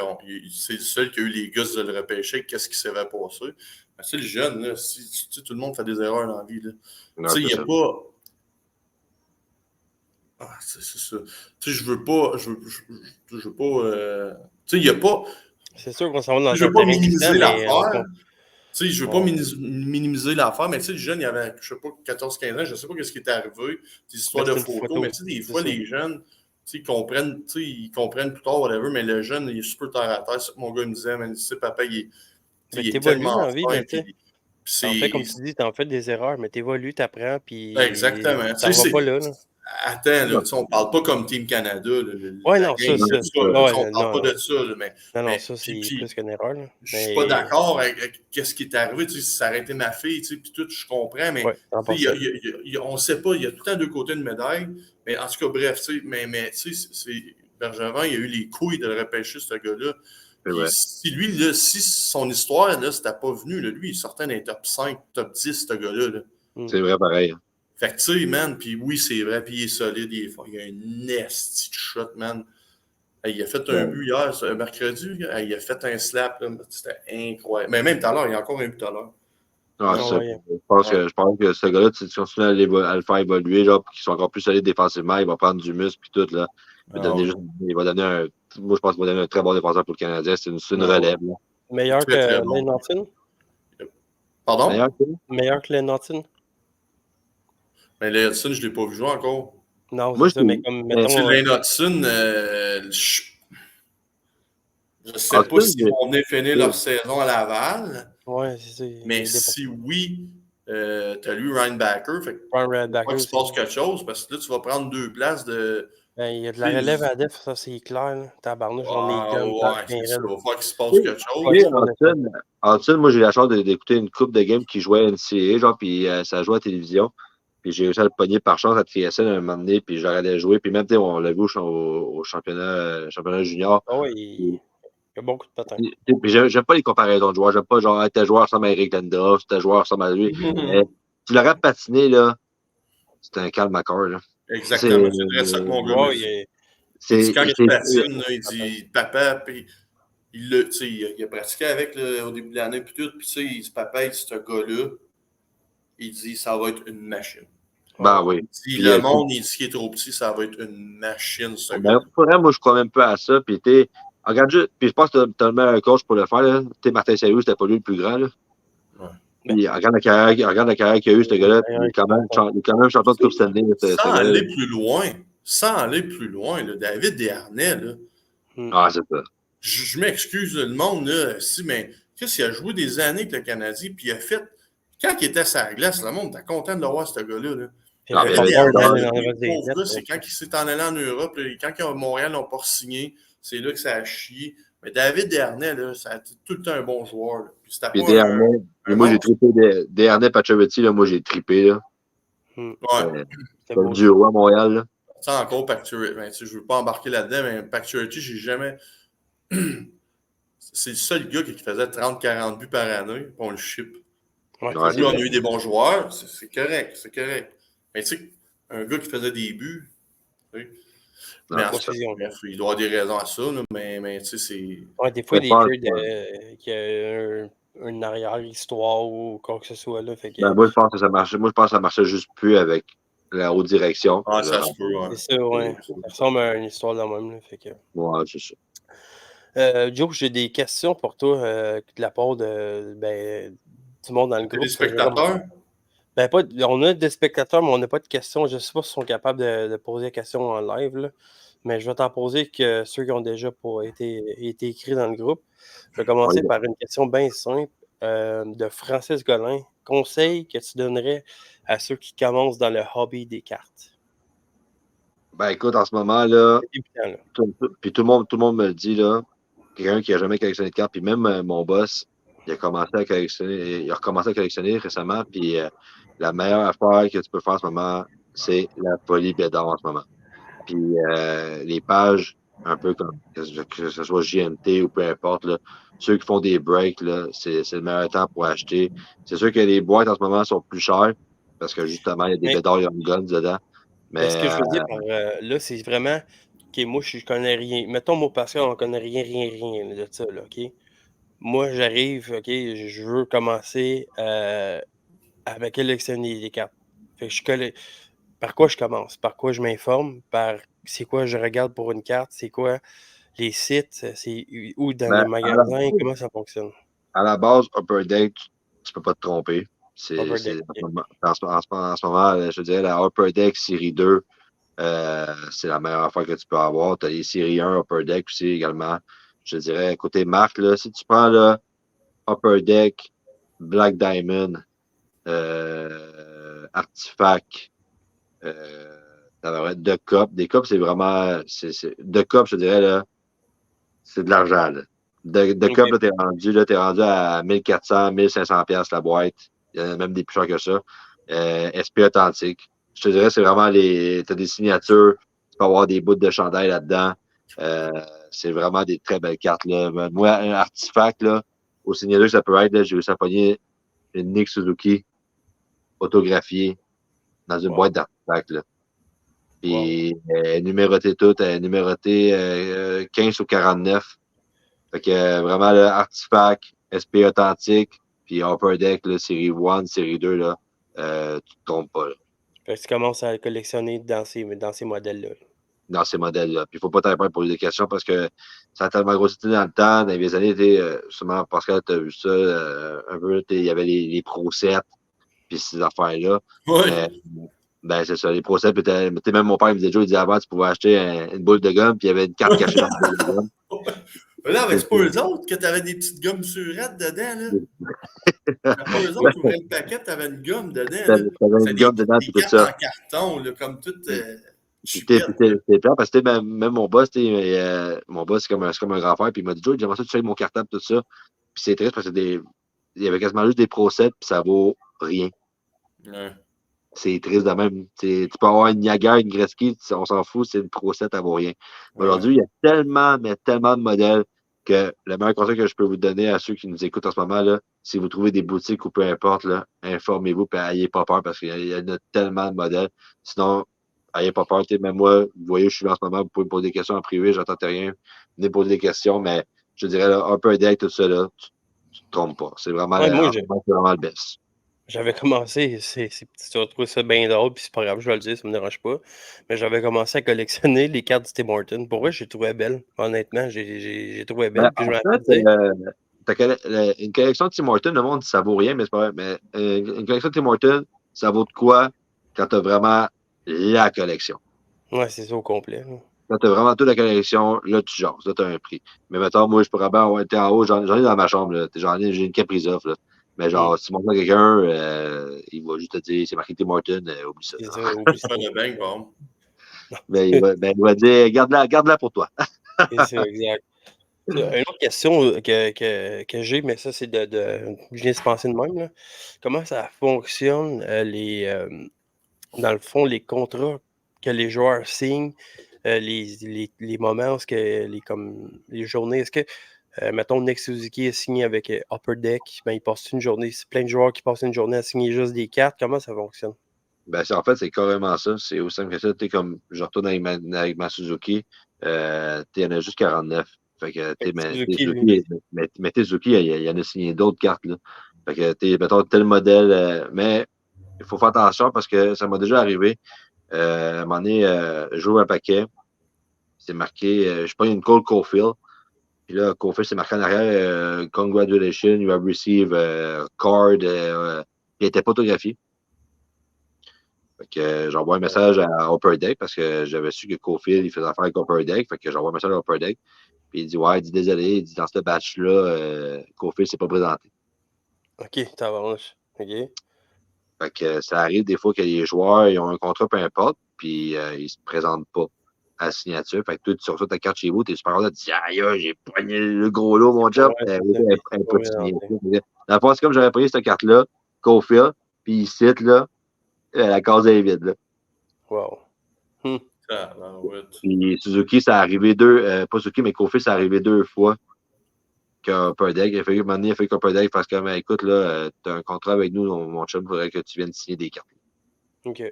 c'est le seul qui a eu les gosses de le repêcher. Qu'est-ce qui s'est passé? C'est le jeune, là. Tout le monde fait des erreurs dans la vie. Il n'y a pas. Ah, c'est ça. Tu sais, je veux pas. Tu sais, il n'y a pas.
C'est sûr qu'on s'en va dans
je veux pas minimiser
l'affaire.
Tu sais, je veux pas minimiser l'affaire, mais tu sais, le jeune, il avait, je sais pas, 14-15 ans, je sais pas ce qui est arrivé, des histoires de photos, mais tu sais, des fois, les jeunes, tu sais, ils comprennent plus tard, whatever, mais le jeune, il est super terre à terre. C'est ce que mon gars me disait, tu sais, papa, il est tellement
dans la vie,
fin,
puis en fait, comme tu dis, t'en fais des erreurs, mais t'évolues, t'apprends, puis
exactement.
Ça va pas là.
Attends, là, on parle pas comme Team Canada.
Ouais, non, ça.
On parle pas de ça. Mais,
non, ça, c'est plus qu'une erreur. Là.
Je suis pas d'accord avec ce qui est arrivé. Tu sais, si ça aurait été ma fille, puis tout, je comprends, mais on sait pas, il y a tout le temps deux côtés de médaille. Mais en tout cas, bref, mais tu sais, Bergevin, il a eu les couilles de le repêcher, ce gars-là. Si son histoire, là, c'était pas venu, là, lui, il sortait dans les top 5, top 10, ce gars-là. Là.
C'est vrai, pareil.
Fait que, tu sais, man, puis oui, c'est vrai, puis il est solide, il a un nasty shot, man. Hey, il a fait un but hier, mercredi. Hey, il a fait un slap. Là, c'était incroyable. Mais même tout à l'heure, il y a encore un but tout à l'heure.
Ah,
Ah,
ça,
ouais.
je pense que ce gars-là, si tu continues à le faire évoluer, genre, pour qu'il soit encore plus solide défensivement, il va prendre du muscle et tout, là. Il va donner moi, je pense qu'il va donner un très bon défenseur pour le Canadien. C'est une relève, là.
Meilleur
Très,
que
très bon.
Lane Norton?
Pardon?
Meilleur que Lane Norton?
Mais Lane Hudson, je ne l'ai pas vu jouer encore.
Non,
Moi,
c'est ça, mais comme, mettons...
Lane Hudson, je ne sais pas
Hudson,
s'ils vont venir finir leur saison à Laval.
Ouais, c'est ça.
Mais si oui, tu as lu Ryan Backer. Fait que
Ryan
faut
Backer
pas qu'il se
aussi.
passe quelque chose parce que là, tu vas prendre 2 places de.
Ben, il y a de la relève à def, ça c'est clair. Là. Tabarnouche, on est
Ah,
comme
ouais, c'est ça. Il va falloir qu'il se passe quelque chose.
Ouais,
Hudson, moi, j'ai eu la chance d'écouter une coupe de games qui jouait à NCAA, genre, puis ça jouait à la télévision. Puis j'ai réussi à le pogner par chance à TSN un moment donné, puis j'arrêtais de jouer. Puis même, on l'a vu au championnat junior.
Ah ouais, il y a beaucoup de patins.
Puis j'aime pas les comparaisons de joueurs. J'aime pas genre, tel joueur ressemble à Eric Lindros, tel joueur ressemble à lui. Mais tu l'aurais patiné, là, c'est un calme accord, là.
Exactement. C'est vrai ça que mon gars me dit. Il dit, quand il patine, là, il dit papa, puis il a pratiqué avec au début de l'année, puis tout, puis il dit papa, il dit ce gars-là, il dit ça va être une machine.
Ben oui.
Il dit le monde, il dit qu'il est trop petit, ça va être une machine, ce gars.
Pour vrai, moi, je crois même pas à ça. Puis regarde juste, puis je pense que tu as le meilleur coach pour le faire. Là. Martin Saint-Louis, c'était pas lui le plus grand. Là.
Ouais.
Puis, regarde la carrière qu'il a eu, ce gars-là. Il est quand même champion de Coupe Stanley.
Sans aller plus loin, là, David Desharnais, là.
Ah, c'est ça.
Je m'excuse, le monde, là, mais qu'est-ce qu'il a joué des années avec le Canadien, puis il a fait. Quand il était sur la glace, le monde était content de voir ce gars-là. Là. C'est quand il s'est en allé en Europe, là, quand Montréal n'ont pas signé, c'est là que ça a chié. Mais David Desharnais, là, ça a été tout le temps un bon joueur. Là.
Puis Desharnais, moi j'ai trippé Desharnais Pacioretty, là, moi j'ai trippé. Là.
Ouais.
C'est le duo à Montréal. Là.
Ça encore Pacioretty. Ben, je ne veux pas embarquer là-dedans, mais Pacioretty, j'ai jamais. C'est le seul gars qui faisait 30-40 buts par année, puis on le ship. Ouais, on a eu des bons joueurs, c'est correct, c'est correct. Mais tu sais, un gars qui faisait des buts, tu sais, mais en fait, bref, il doit avoir des raisons à ça, là, mais tu sais, c'est...
Ouais, des fois, des jeux qui a une arrière-histoire ou quoi que ce soit, là. Fait que...
moi, je pense que ça marchait. Moi, je pense que ça marchait juste plus avec la haute direction.
Ah, ça se peut, ouais.
C'est ça, ouais. Ça ressemble à une histoire de même, là. Fait que...
Ouais, c'est ça.
Joe, j'ai des questions pour toi de la part du monde dans le groupe.
Des spectateurs?
Ben, on a des spectateurs, mais on n'a pas de questions. Je ne sais pas s'ils sont capables de poser des questions en live, là. Mais je vais t'en poser que ceux qui ont déjà été écrits dans le groupe. Je vais commencer par une question bien simple de Francis Golin. Conseil que tu donnerais à ceux qui commencent dans le hobby des cartes?
Ben écoute, en ce moment, là, puis tout le monde me le dit, là, quelqu'un qui n'a jamais collectionné de cartes, puis même mon boss, il a recommencé à collectionner récemment, puis la meilleure affaire que tu peux faire en ce moment, c'est la folie Bédard en ce moment. Puis les pages, un peu comme que ce soit JMT ou peu importe, là, ceux qui font des breaks, là, c'est le meilleur temps pour acheter. C'est sûr que les boîtes en ce moment sont plus chères parce que justement, il y a des Bédard Young Guns dedans. Mais
ce que je veux dire par là, c'est vraiment OK, moi, je connais rien. Mettons, moi, Pascal, on ne connaît rien de ça, là, OK? Moi, j'arrive, OK, je veux commencer avec collectionner des cartes. Fait que par quoi je commence? Par quoi je m'informe? Par c'est quoi je regarde pour une carte? C'est quoi les sites? C'est où dans les magasins? Comment ça fonctionne?
À la base, Upper Deck, tu peux pas te tromper. En ce moment, je dirais la Upper Deck série 2, c'est la meilleure affaire que tu peux avoir. Tu as les séries 1 Upper Deck aussi également. Je dirais, côté marque, là, si tu prends là, Upper Deck, Black Diamond, Artifact, The Cup. Des Cups, c'est vraiment. The Cup, je dirais, là, c'est de l'argent. The Cup, là, t'es rendu à 1400, 1500$ la boîte. Il y en a même des plus chers que ça. SP authentique. Je te dirais, c'est vraiment t'as des signatures. Tu peux avoir des bouts de chandail là-dedans. C'est vraiment des très belles cartes, là. Moi, un artefact, là, au signature, ça peut être, là, j'ai réussi à pogner une Nick Suzuki autographiée dans une boîte d'artefacts, là. Puis numéroté tout, numéroté 15 ou 49. Fait que vraiment, là, Artifact, SP Authentique, puis Upper Deck, là, série 1, série 2, là, tu te trompes pas, là,
Fait que tu commences à collectionner dans ces modèles-là.
dans ces modèles-là. Puis il faut pas t'avoir peur de poser des questions parce que ça a tellement grossi dans le temps. Dans les années, sûrement, Pascal, tu as vu ça un peu, il y avait les Pro 7, puis ces affaires-là.
Ouais.
Ben, c'est ça, les Pro 7, même mon père me disait déjà, il disait avant, tu pouvais acheter une boule de gomme, puis il y avait une carte cachée dans la boule de gomme.
Mais là, c'est pas eux autres que t'avais des petites gommes surettes dedans, là. C'est pas eux autres qui ouvraient le paquet, t'avais une gomme dedans, là.
T'avais
C'est
une gomme dedans,
des
puis tout
cartes
ça.
en carton, là, comme toutes
Puis
chupettes.
c'était pire parce que même mon boss, mon boss, c'est comme un grand frère, puis il m'a dit, Joe, j'aimerais ça que tu fasses mon cartable, tout ça. Puis c'est triste parce que il y avait quasiment juste des Pro 7, puis ça vaut rien.
Ouais.
C'est triste de même. Tu peux avoir une Niagara, une Gretzky, on s'en fout, c'est une Pro 7, elle vaut rien.
Ouais.
Aujourd'hui, il y a tellement, mais tellement de modèles que le meilleur conseil que je peux vous donner à ceux qui nous écoutent en ce moment, là, si vous trouvez des boutiques ou peu importe, là, informez-vous et n'ayez pas peur parce qu'il y en a tellement de modèles. Sinon, n'ayez pas peur. Même moi, vous voyez, je suis là en ce moment, vous pouvez me poser des questions en privé, j'entends rien. Venez poser des questions, mais je dirais là, un peu deck, tout ça, là, tu te trompes pas. C'est vraiment,
Ouais, moi,
en ce moment, c'est vraiment le best.
j'avais commencé, tu vas trouver ça bien drôle, puis c'est pas grave, je vais le dire, ça me dérange pas. Mais j'avais commencé à collectionner les cartes du Tim Hortons. Pour vrai, j'ai trouvé belle. Honnêtement, j'ai trouvé
Ben,
belle. Puis je
en
m'avais
fait,
dit,
une collection de Tim Hortons, le monde dit ça vaut rien, mais c'est pas vrai. Mais une collection de Tim Hortons, ça vaut de quoi quand tu as vraiment la collection?
ouais, c'est ça au complet.
Quand tu as vraiment toute la collection, là, tu jases, là, tu as un prix. Mais mettons, moi, je pourrais bien avoir été en haut, j'en ai dans ma chambre, là. J'ai une Caprizov, là. Mais genre, si tu montres à quelqu'un, il va juste te dire, c'est marqué Tim Hortons, oublie ça.
C'est ça, oublie ça.
Faire le bang, bon.
Ben, il va dire, garde-la pour toi.
C'est ça, exact. Une autre question que j'ai, mais ça, c'est je viens de se penser de même, là. Comment ça fonctionne, dans le fond, les contrats que les joueurs signent, les moments où ce que comme les journées, est-ce que, mettons, Nick Suzuki est signé avec Upper Deck, ben, il passe une journée, c'est plein de joueurs qui passent une journée à signer juste des cartes, comment ça fonctionne?
Ben, en fait, c'est carrément ça. C'est aussi simple que ça. Tu comme, je retourne avec ma Suzuki, il y en a juste 49. Fait que,
Suzuki, lui.
mais Suzuki, il y en a signé d'autres cartes, là. Fait que, mettons, tel modèle, mais il faut faire attention parce que ça m'a déjà arrivé. À un moment donné, je joue un paquet, c'est marqué, je prends une Cole Caulfield. Puis là, Caulfield, c'est marqué en arrière, Congratulations, you have received a card. Il n'était pas photographié. Fait que j'envoie un message à Upper Deck parce que j'avais su que Caulfield, il faisait affaire avec Upper Deck. Fait que j'envoie un message à Upper Deck. Puis il dit, ouais, il dit désolé, il dit dans ce batch-là, Caulfield s'est pas présenté.
OK, tabarnouche. OK.
Fait que ça arrive des fois que les joueurs, ils ont un contrat, peu importe, puis ils se présentent pas à la signature. Fait que toi, tu reçois ta carte chez vous, t'es super content, tu dis, aïe, j'ai pogné le gros lot, mon job.
Ouais,
Oui,
c'est ça,
elle n'est
pas
pas signée.
présenté.
Dans le fond, c'est comme j'avais pris cette carte-là, Caulfield, puis il cite, là, la case est vide, là.
Wow.
Ah, ouais.
Puis Suzuki, ça arrivé pas Suzuki, mais Kofi, ça arrivé 2 fois qu'Upper Deck, il a fallu qu'Upper Deck fasse comme, écoute, là, t'as un contrat avec nous, mon chum, il faudrait que tu viennes signer des cartes.
OK.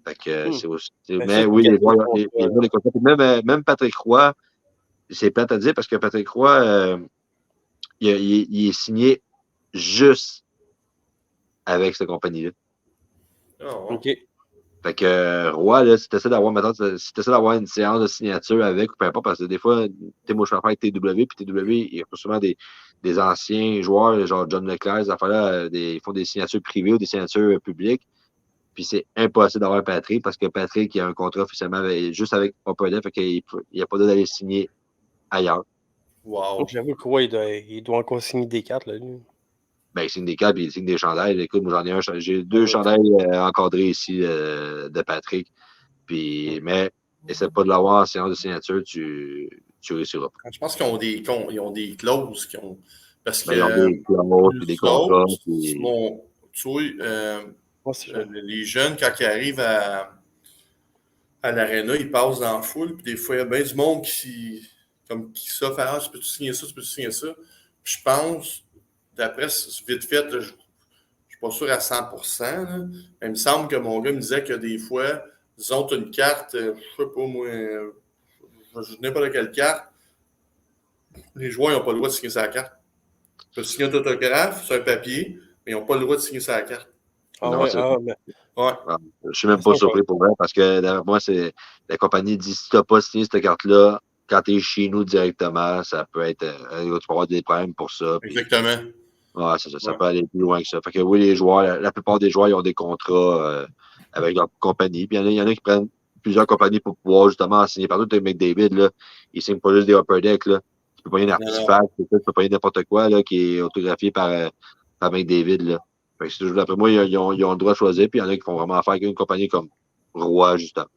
Fait que c'est aussi.
Ben, ça,
Mais
c'est
oui,
une
les
question
joueurs,
de contrat,
les contrats. Même Patrick Roy, c'est plate à dire parce que Patrick Roy, il est signé juste avec cette compagnie-là.
Oh, ouais.
OK.
Fait que Roy, là, si tu essaies d'avoir une séance de signature avec ou peu importe, parce que des fois, moi, je fais affaire avec TW, puis TW, il y a souvent des anciens joueurs, genre John Leclerc, ces affaires-là, ils font des signatures privées ou des signatures publiques. Puis c'est impossible d'avoir Patrick parce que Patrick, il a un contrat officiellement juste avec Upper Deck, fait qu'il n'y a pas d'aller signer ailleurs.
Moi,
Wow.
j'avoue que ouais, il doit encore signer des cartes, là, lui.
Ben, il signe des câbles, il signe des chandails. Écoute, moi, j'ai 2
Ouais.
chandails encadrés ici de Patrick. Puis, mais essaie pas de l'avoir en séance de signature, tu réussiras pas.
Je pense ils ont des clauses parce
Ben, ils ont des clauses, puis des
nous
contrats,
autres,
puis...
tu vois,
Moi, c'est ça.
les jeunes, quand ils arrivent à l'aréna, ils passent dans la foule, puis des fois, il y a bien du monde qui s'offre, ah, tu peux-tu signer ça, tu peux-tu signer ça. Puis je pense, d'après, vite fait, là, je suis pas sûr à 100%, là, mais il me semble que mon gars me disait que des fois, disons, tu as une carte, je sais pas moi, je joue n'importe quelle carte, les joueurs n'ont pas le droit de signer sa carte. Ils peuvent signer un autographe sur un papier, mais ils n'ont pas le droit de signer sa carte.
Ah
Non,
ouais,
c'est
mais
Ouais.
Je suis même pas surpris pour vrai parce que derrière moi, c'est la compagnie dit si tu n'as pas signé cette carte-là, quand tu es chez nous directement, ça peut être. Tu peux avoir des problèmes pour ça. Puis,
Exactement.
ouais, ça peut aller plus loin que ça. Fait que oui, les joueurs, la plupart des joueurs ils ont des contrats avec leur compagnie. Puis il y en a qui prennent plusieurs compagnies pour pouvoir justement signer. Par exemple, McDavid, là, il signe pas juste des upper deck. Là. Tu peux pas un artefact, tu peux pas n'importe quoi là, qui est autographié par McDavid. Là. Fait que c'est toujours, d'après moi, ils ont le droit de choisir, puis il y en a qui font vraiment affaire avec une compagnie comme Roi, justement.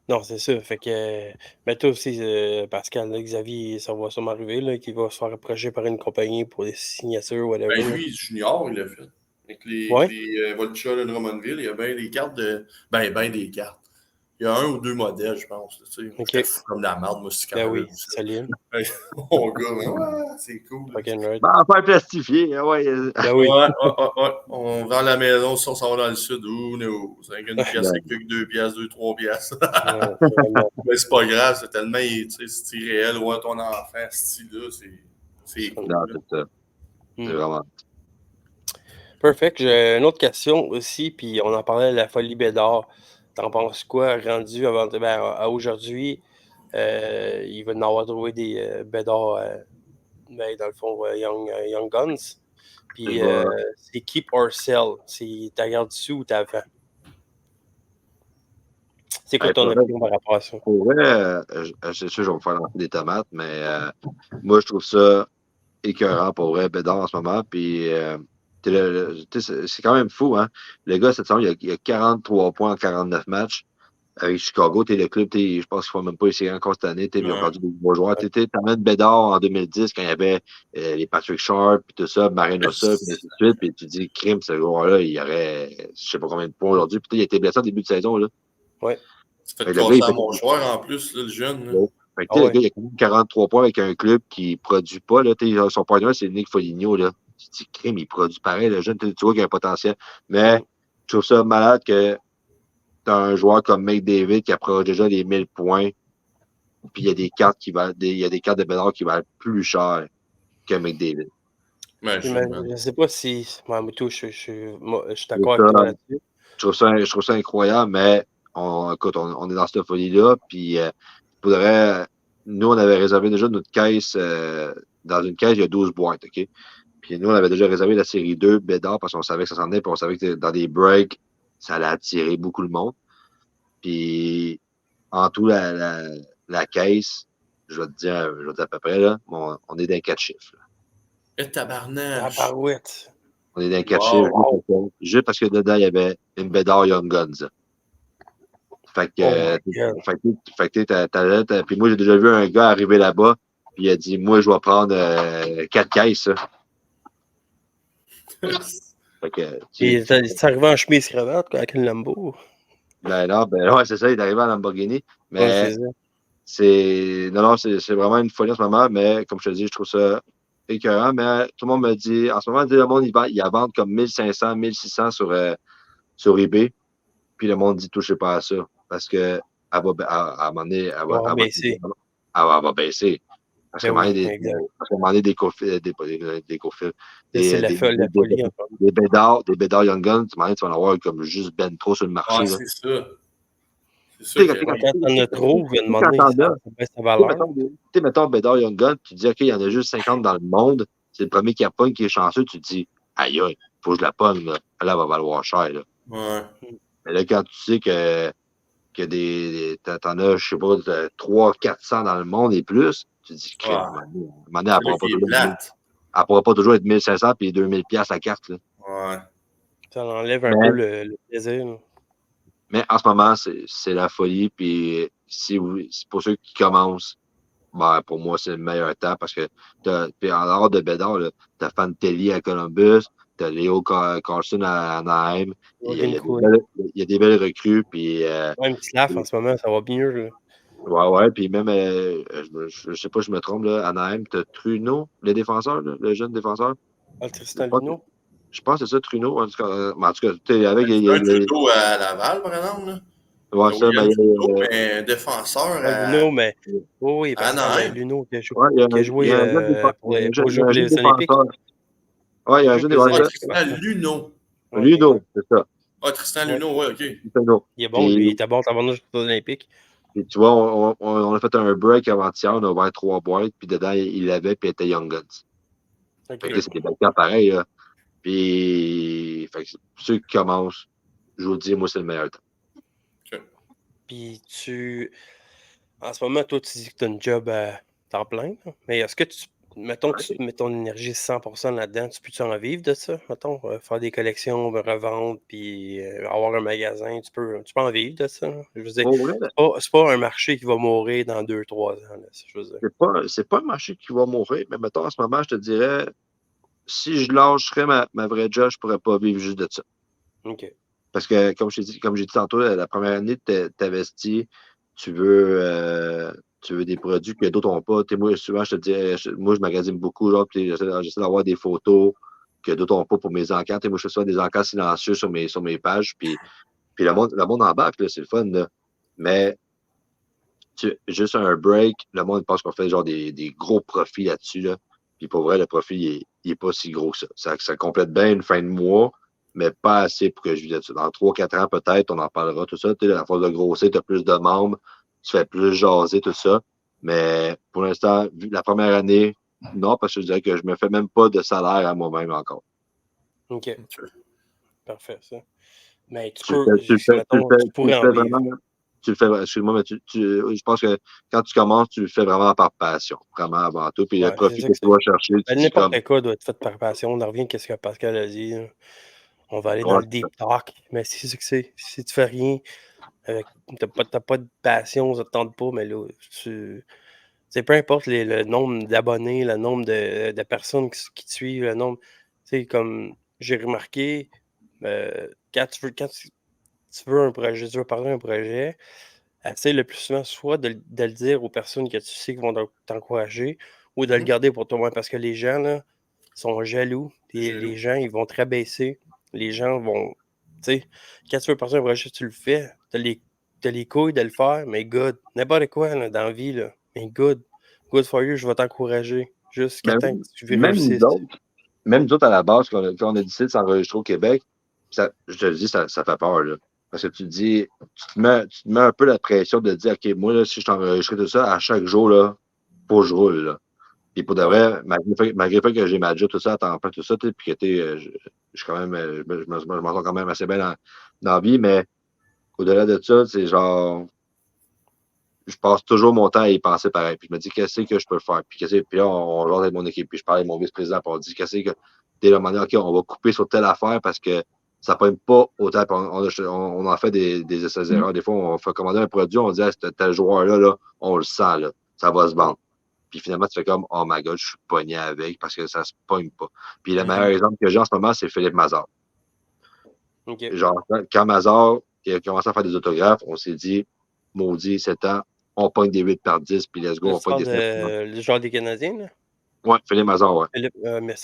Non, c'est ça. Fait que. Mais toi aussi, Pascal, là, Xavier, ça va sûrement arriver, là, qu'il va se faire approcher par une compagnie pour des signatures, whatever.
Ben,
là.
lui, junior, il l'a fait. Avec
Ouais.
les Vulture de Drummondville, il y a bien des cartes de. Ben des cartes. Il y a 1 ou 2 modèles, je pense. Tu sais.
Ok.
J'étais fou comme de la merde, moi, c'est quand
Ben
même
oui,
vu ça.
solide.
Mon gars, mais ouais, c'est cool. là.
Fucking right.
Ben, enfin plastifié, ouais.
Ben oui.
Ouais. On vend la maison, si on s'en va dans le sud, who knows? C'est une pièce, c'est que 2 pièces, 2, 3 pièces.
Ouais, vraiment.
Mais c'est pas grave, c'est tellement, tu sais, c'est irréel, ouais, ton enfant, style-là, c'est cool.
Non,
là.
c'est ça. C'est vraiment.
Perfect. J'ai une autre question aussi, puis on en parlait de la folie Bédard. T'en penses quoi, rendu à aujourd'hui? Il va en avoir trouvé des Bédard, dans le fond, Young Guns. Puis c'est keep or sell. T'as gardé dessus ou t'as fait? C'est quoi
Hey,
ton opinion par rapport à ça?
pour vrai, c'est sûr, je vais me faire lancer des tomates, mais moi, je trouve ça écœurant pour vrai, Bédard en ce moment. Puis, c'est quand même fou, hein? Le gars, cette saison, il a 43 points en 49 matchs. Avec Chicago, le club, je pense qu'ils ne font même pas essayer encore cette année. Ils ont perdu des gros joueurs. Tu amènes Bédard en 2010 quand il y avait les Patrick Sharp, puis tout ça, Marinosa, puis ainsi de suite. Puis tu dis, crime, ce joueur-là, il aurait, je sais pas combien de points aujourd'hui. Puis il a été blessé en début de saison. Là.
Ouais.
Tu fais
Fait que le
casser
gars,
à mon joueur en plus, là, le jeune. Là.
Fait que, le gars, il a quand même 43 points avec un club qui ne produit pas. Là, son partenaire, c'est Nick Foligno. Là. Tu dis, crime, il produit pareil. Le jeune, tu vois qu'il a un potentiel. Mais je trouve ça malade que tu as un joueur comme McDavid qui approche déjà les 1000 points. Puis il y a des cartes il y a des cartes de Bédard qui valent plus cher que McDavid.
Mais
Je ne sais pas si. Moi, je suis d'accord avec toi là-dessus.
Je trouve ça incroyable, mais écoute, on est dans cette folie-là. Puis nous, on avait réservé déjà notre caisse. Dans une caisse, il y a 12 boîtes, OK? Puis nous, on avait déjà réservé la série 2 Bédard parce qu'on savait que ça s'en venait, puis on savait que dans des breaks, ça allait attirer beaucoup de monde. Puis en tout, la caisse, je vais te dire à peu près, là, on est dans 4 chiffres. Là.
Et tabarnache.
Tabarouette.
On est dans 4 chiffres juste parce que dedans, il y avait une Bédard Young Guns. Fait que, puis moi, j'ai déjà vu un gars arriver là-bas, puis il a dit, moi, je vais prendre 4 caisses. Fait que,
c'est arrivé en chemise cravate avec une Lambo.
Ben non, ouais, c'est ça, il est arrivé à Lamborghini. Mais c'est vraiment une folie en ce moment, mais comme je te dis, je trouve ça écœurant. Mais tout le monde me dit, en ce moment, le monde, il a vendre comme 1500, 1600 sur eBay. Puis le monde dit, touchez pas à ça. Parce que à un moment donné, elle va baisser. Parce qu'à un moment donné, des cofils,
c'est la folie.
Des Bédard Young Guns, tu vas en avoir comme juste ben trop sur le marché.
Ah, c'est ça. C'est ça.
Quand t'en as trop, il va demander ça baisse sa valeur.
Mettons Bédard Young Gun, tu dis, OK, il y en a juste 50 dans le monde. C'est le premier qui a pogne qui est chanceux. Tu te dis, aïe, il faut que je la pogne. Là. Elle va valoir cher. Là.
Ouais.
Mais là, quand tu sais que t'en as, je sais pas, 300-400 dans le monde et plus, tu te dis, crème, à un moment donné, elle pourra pas toujours être 1500 et 2000$ la carte. Là.
Ouais.
Ça enlève un peu le plaisir. Là.
Mais en ce moment, c'est la folie. Puis pour ceux qui commencent, ben, pour moi, c'est le meilleur temps parce que puis en dehors de Bédard, tu as Fantelli à Columbus, tu as Léo Carlson à Anaheim. Il y a des belles recrues. Puis,
même Slav en ce moment, ça va mieux. Là.
Ouais. Puis même, je sais pas, je me trompe, là, Anaheim, tu as Trudeau, le défenseur, le jeune défenseur.
Tristan Luneau?
Je pense que c'est ça, Trudeau. En tout cas, tu sais, avec.
C'est un Trudeau à Laval, par exemple. Là.
Ouais, ça, mais.
Trudeau, mais défenseur
Luno, mais. Oui,
à
Pascal, mais
Anaheim.
Luno qui a
Ouais,
joué pour jouer
un
pour
jeune
les Olympiques.
défenseur. Ouais, il y a un
Il joue
jeune
pour les
défenseur.
Olympiques.
Tristan Luneau.
Luno, c'est ça.
Ah, Tristan Luneau, ouais, OK.
Il est bon, lui, il était bon avant nous aux Olympiques.
Puis tu vois, on a fait un break avant-hier, on a ouvert 3 boîtes, puis dedans, il l'avait, puis il était Young Guns.
Okay.
Fait que c'est des belles cartes pareilles, là. Puis, fait que ceux qui commencent, je vous dis, moi, c'est le meilleur temps.
Okay.
Puis en ce moment, toi, tu dis que tu as une job à temps plein, mais est-ce que mettons que tu mets ton énergie 100% là-dedans, tu peux-tu en vivre de ça? Mettons, faire des collections, revendre, puis avoir un magasin, tu peux en vivre de ça? Je veux dire, c'est pas un marché qui va mourir dans 2-3 ans, là, je veux dire.
C'est pas un marché qui va mourir, mais mettons, en ce moment, je te dirais, si je lâcherais ma vraie job, je pourrais pas vivre juste de ça.
OK.
Parce que, comme j'ai dit tantôt, la première année, tu t'investis, tu veux des produits que d'autres n'ont pas. Moi, souvent, je te dis, moi, je magasine beaucoup, genre, puis j'essaie d'avoir des photos que d'autres n'ont pas pour mes encans. Moi, je fais souvent des encans silencieux sur mes pages, puis le monde embarque, là, c'est le fun, là. Mais juste un break, le monde pense qu'on fait genre des gros profits là-dessus, là. Puis pour vrai, le profit, il est pas si gros que ça. Ça complète bien une fin de mois, mais pas assez pour que je vive là-dessus. Dans 3-4 ans, peut-être, on en parlera, tout ça. Tu sais, à force de grossir, tu as plus de membres, tu fais plus jaser, tout ça. Mais pour l'instant, vu la première année, non, parce que je dirais que je me fais même pas de salaire à moi-même encore.
OK. Parfait, ça. Mais tu
pourrais en vivre. Tu le fais, excuse-moi, mais je pense que quand tu commences, tu le fais vraiment par passion, vraiment avant tout. Puis le profit que tu dois chercher, tu dis
n'importe
comme...
quoi doit être fait par passion. On en revient à ce que Pascal a dit. Là. On va aller dans le deep talk. Mais c'est ce que c'est. Si tu fais rien, t'as pas de passion, ça te tente pas, mais là, c'est peu importe le nombre d'abonnés, le nombre de personnes qui te suivent, le nombre. Tu sais, comme j'ai remarqué, quand tu veux un projet, tu veux parler d'un projet, essaie le plus souvent soit de le dire aux personnes que tu sais qui vont t'encourager ou de le garder pour toi-même parce que les gens là, sont jaloux. Les gens, ils vont très baisser. Les gens vont. Tu sais, quand tu veux partir un projet, tu le fais. T'as les couilles de le faire, mais good. N'importe quoi là, dans la vie, là. Mais good. Good for you, je vais t'encourager. Jusqu'à temps que tu réussisses.
Même nous autres, à la base, quand on a décidé de s'enregistrer au Québec, je te le dis, ça fait peur, là. Parce que tu te dis, tu te mets un peu la pression de dire, OK, moi, là, si je t'enregistrais tout ça, à chaque jour, là, faut que je roule, là. Puis pour de vrai, malgré que j'ai ma job, tout ça, à temps plein, tout ça, puis que je suis quand même, je m'en sors quand même assez bien dans la vie, mais au-delà de ça, c'est genre, je passe toujours mon temps à y penser pareil. Puis je me dis, qu'est-ce que je peux faire? Puis là, on genre avec mon équipe, puis je parle avec mon vice-président, puis on dit, qu'est-ce que, dès le moment, OK, on va couper sur telle affaire parce que ça ne pogne pas autant. On en fait des essais-erreurs. Des fois, on fait commander un produit, on dit, ah, tel joueur-là, là, on le sent, là, ça va se vendre. Puis finalement, tu fais comme, oh my God, je suis pogné avec parce que ça se pogne pas. Puis le meilleur exemple que j'ai en ce moment, c'est Philippe Mazard.
Okay.
Genre, quand Mazard a commencé à faire des autographes, on s'est dit, maudit, 7 ans, on pogne des 8 par 10, puis let's go, on pogne des 7.
Le joueur des Canadiens, là?
Ouais, Philippe Mazard, ouais.
Philippe,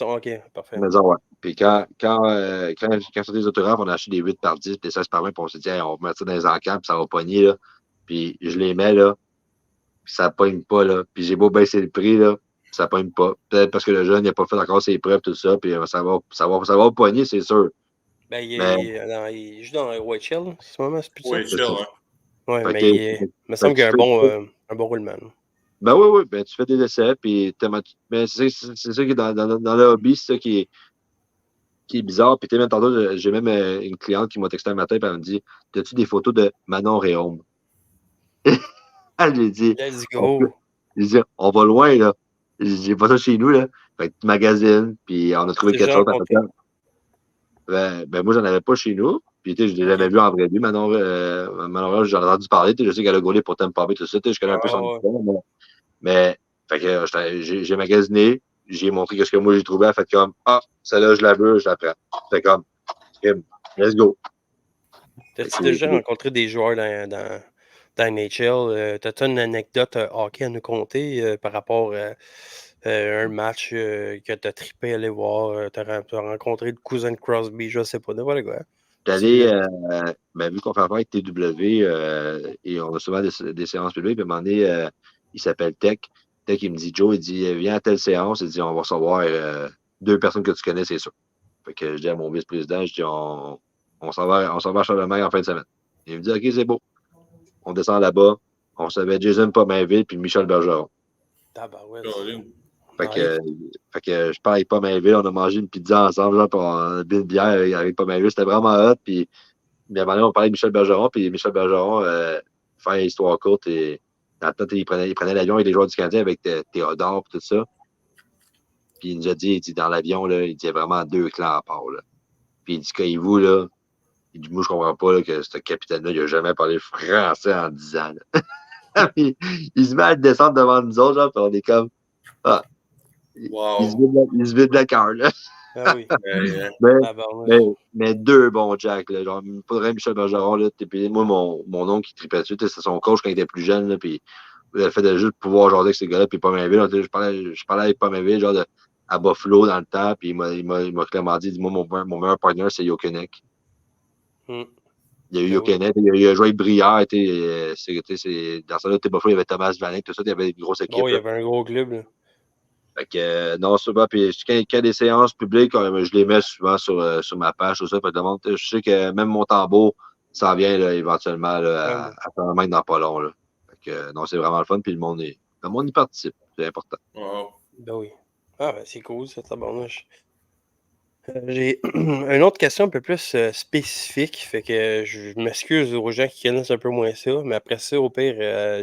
OK, parfait.
Mazard, ouais. Puis quand c'était des autographes, on a acheté des 8 par 10, des 16 par 20, puis on s'est dit, hey, on va mettre ça dans les encans, puis ça va pogner, là. Puis je les mets, là, puis ça pogne pas, là. Puis j'ai beau baisser le prix, là, ça pogne pas. Peut-être parce que le jeune n'a pas fait encore ses preuves, tout ça, puis ça va pogner, c'est sûr.
Ben, il joue dans OHL, en ce moment, c'est plus ça?
OHL, hein.
Ouais, mais il me semble qu'il a un bon roulement.
Ben oui, ben tu fais des essais, puis mais c'est ça qui est dans le hobby, c'est ça qui est bizarre. Puis même tantôt, j'ai même une cliente qui m'a texté un matin, puis elle me dit, as-tu des photos de Manon Réaume? J'ai dit,
Let's go!
on va loin, là. J'ai pas ça chez nous, là. Fait que tu magasines, puis on a trouvé quelque chose. Ben moi, j'en avais pas chez nous. Puis, tu sais, je l'ai jamais vu en vrai vie. Manon, j'en ai entendu parler. Je sais qu'elle a gaulé pour Tampa Bay, tout ça. Je connais un peu son histoire. Mais, fait que j'ai magasiné. J'ai montré ce que moi j'ai trouvé. Elle fait comme, celle-là, je la veux, je la prends. Fait comme, let's go.
T'as-tu déjà rencontré des joueurs dans NHL? T'as-tu une anecdote hockey à nous conter par rapport un match que tu as trippé à aller voir, tu as rencontré le cousin de Crosby, je sais pas, n'importe quoi.
J'allais, vu qu'on fait affaire avec TW, et on a souvent des séances publiques, puis à un moment donné, il s'appelle Tech. Tech, il me dit, Joe, il dit, viens à telle séance, il dit, on va recevoir 2 personnes que tu connais, c'est sûr. Fait que je dis à mon vice-président, je dis, on s'en va à Charlemagne en fin de semaine. Il me dit, OK, c'est beau. On descend là-bas. On savait Jason Pomainville puis Michel Bergeron.
Tabarouette.
Fait que je parle avec Pomainville, on a mangé une pizza ensemble, genre, puis on a bu une bière avec Pomainville. C'était vraiment hot. Puis à un moment donné, on parlait de Michel Bergeron, puis Michel Bergeron, faire une histoire courte, et dans le temps, il prenait l'avion avec les joueurs du Canadien avec Théodore et tout ça. Puis il nous a dit, dans l'avion, là, il dit, il y a vraiment 2 clans à part. Là. Puis il dit, quand vous, là, il dit, moi, je comprends pas là, que ce capitaine-là, il a jamais parlé français en 10 ans. Puis, il se met à descendre devant nous autres, genre, puis on est comme, ah,
wow.
il se vide le cœur, là.
Ah oui.
mais 2 bons Jack, là. Genre, il faudrait Michel Bergeron, là. Puis moi, mon oncle qui tripait dessus, c'est son coach quand il était plus jeune, là. Puis le fait de juste pouvoir jaser avec ces gars-là, puis Pomainville, je parlais avec Pomainville, genre, à Buffalo dans le temps, puis il m'a clairement dit, moi, mon meilleur partner, c'est Yokenek. Il y a eu Yokenek, il a joué avec Brière, dans ça là, Buffalo, il y avait Thomas Vanek, tout ça, il y avait une grosse équipe.
Oh, il y avait un gros club, là.
Fait que, non, souvent, puis quand il y a des séances publiques, je les mets souvent sur ma page, tout ça. Fait que je sais que même mon tambour s'en vient là, éventuellement là, à faire même dans pas long. Là. Fait que, non, c'est vraiment le fun, puis le monde y participe. C'est important.
Wow.
Ben oui. Ah, ben c'est cool, ça, tabarnouche. J'ai une autre question un peu plus spécifique, fait que je m'excuse aux gens qui connaissent un peu moins ça, mais après ça, au pire,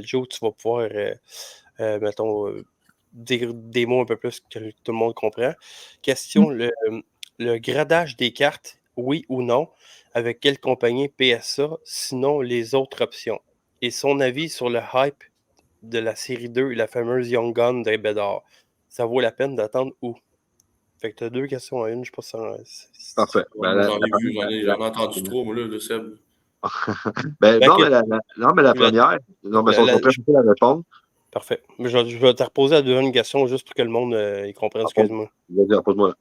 Joe, tu vas pouvoir, mettons, dire des mots un peu plus que tout le monde comprend. Question, le gradage des cartes, oui ou non, avec quelle compagnie PSA, sinon les autres options. Et son avis sur le hype de la série 2 et la fameuse Young Gun de Bédard. Ça vaut la peine d'attendre où? Fait que tu as 2 questions à une, je pense que
Parfait.
J'en ai entendu trop, moi, là, de Seb.
Non, mais la première, sont très faciles à répondre.
Parfait. Je vais te reposer la deuxième question juste pour que le monde y comprenne, excuse-moi.
Vas-y, pose-moi là.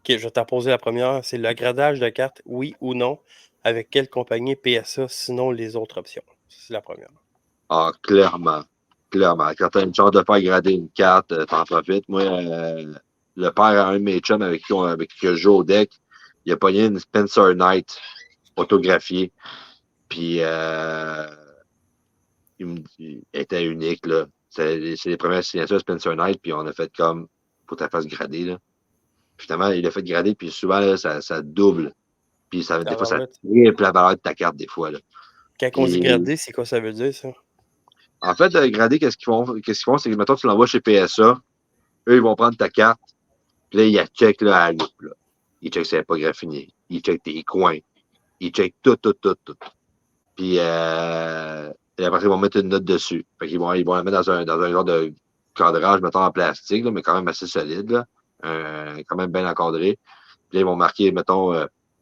OK, je vais te reposer la première. C'est le gradage de cartes, oui ou non, avec quelle compagnie PSA, sinon les autres options. C'est la première.
Ah, clairement. Quand tu as une chance de faire grader une carte, t'en profites. Moi, le père à un de mes chums avec qui je joue au deck, il a pogné une Spencer Knight autographiée. Puis, il me dit, elle était unique, là. C'est les premières signatures de Spencer Knight, puis on a fait comme, faut que tu la fasses grader, là. Puis finalement, il a fait grader, puis souvent, là, ça double. Puis des fois, ça triple la valeur de ta carte, des fois, là.
Quand on dit grader, c'est quoi ça veut dire, ça?
En fait, grader, qu'est-ce qu'ils font? C'est que, mettons, tu l'envoies chez PSA, eux, ils vont prendre ta carte, puis là, ils checkent, là, à la loupe, là. Ils checkent si elle n'est pas graffinée. Ils checkent tes coins. Ils checkent tout. Puis, après, ils vont mettre une note dessus. Fait qu'ils vont la mettre dans un genre de cadrage, mettons, en plastique, là, mais quand même assez solide, là. Quand même bien encadré. Puis là, ils vont marquer, mettons,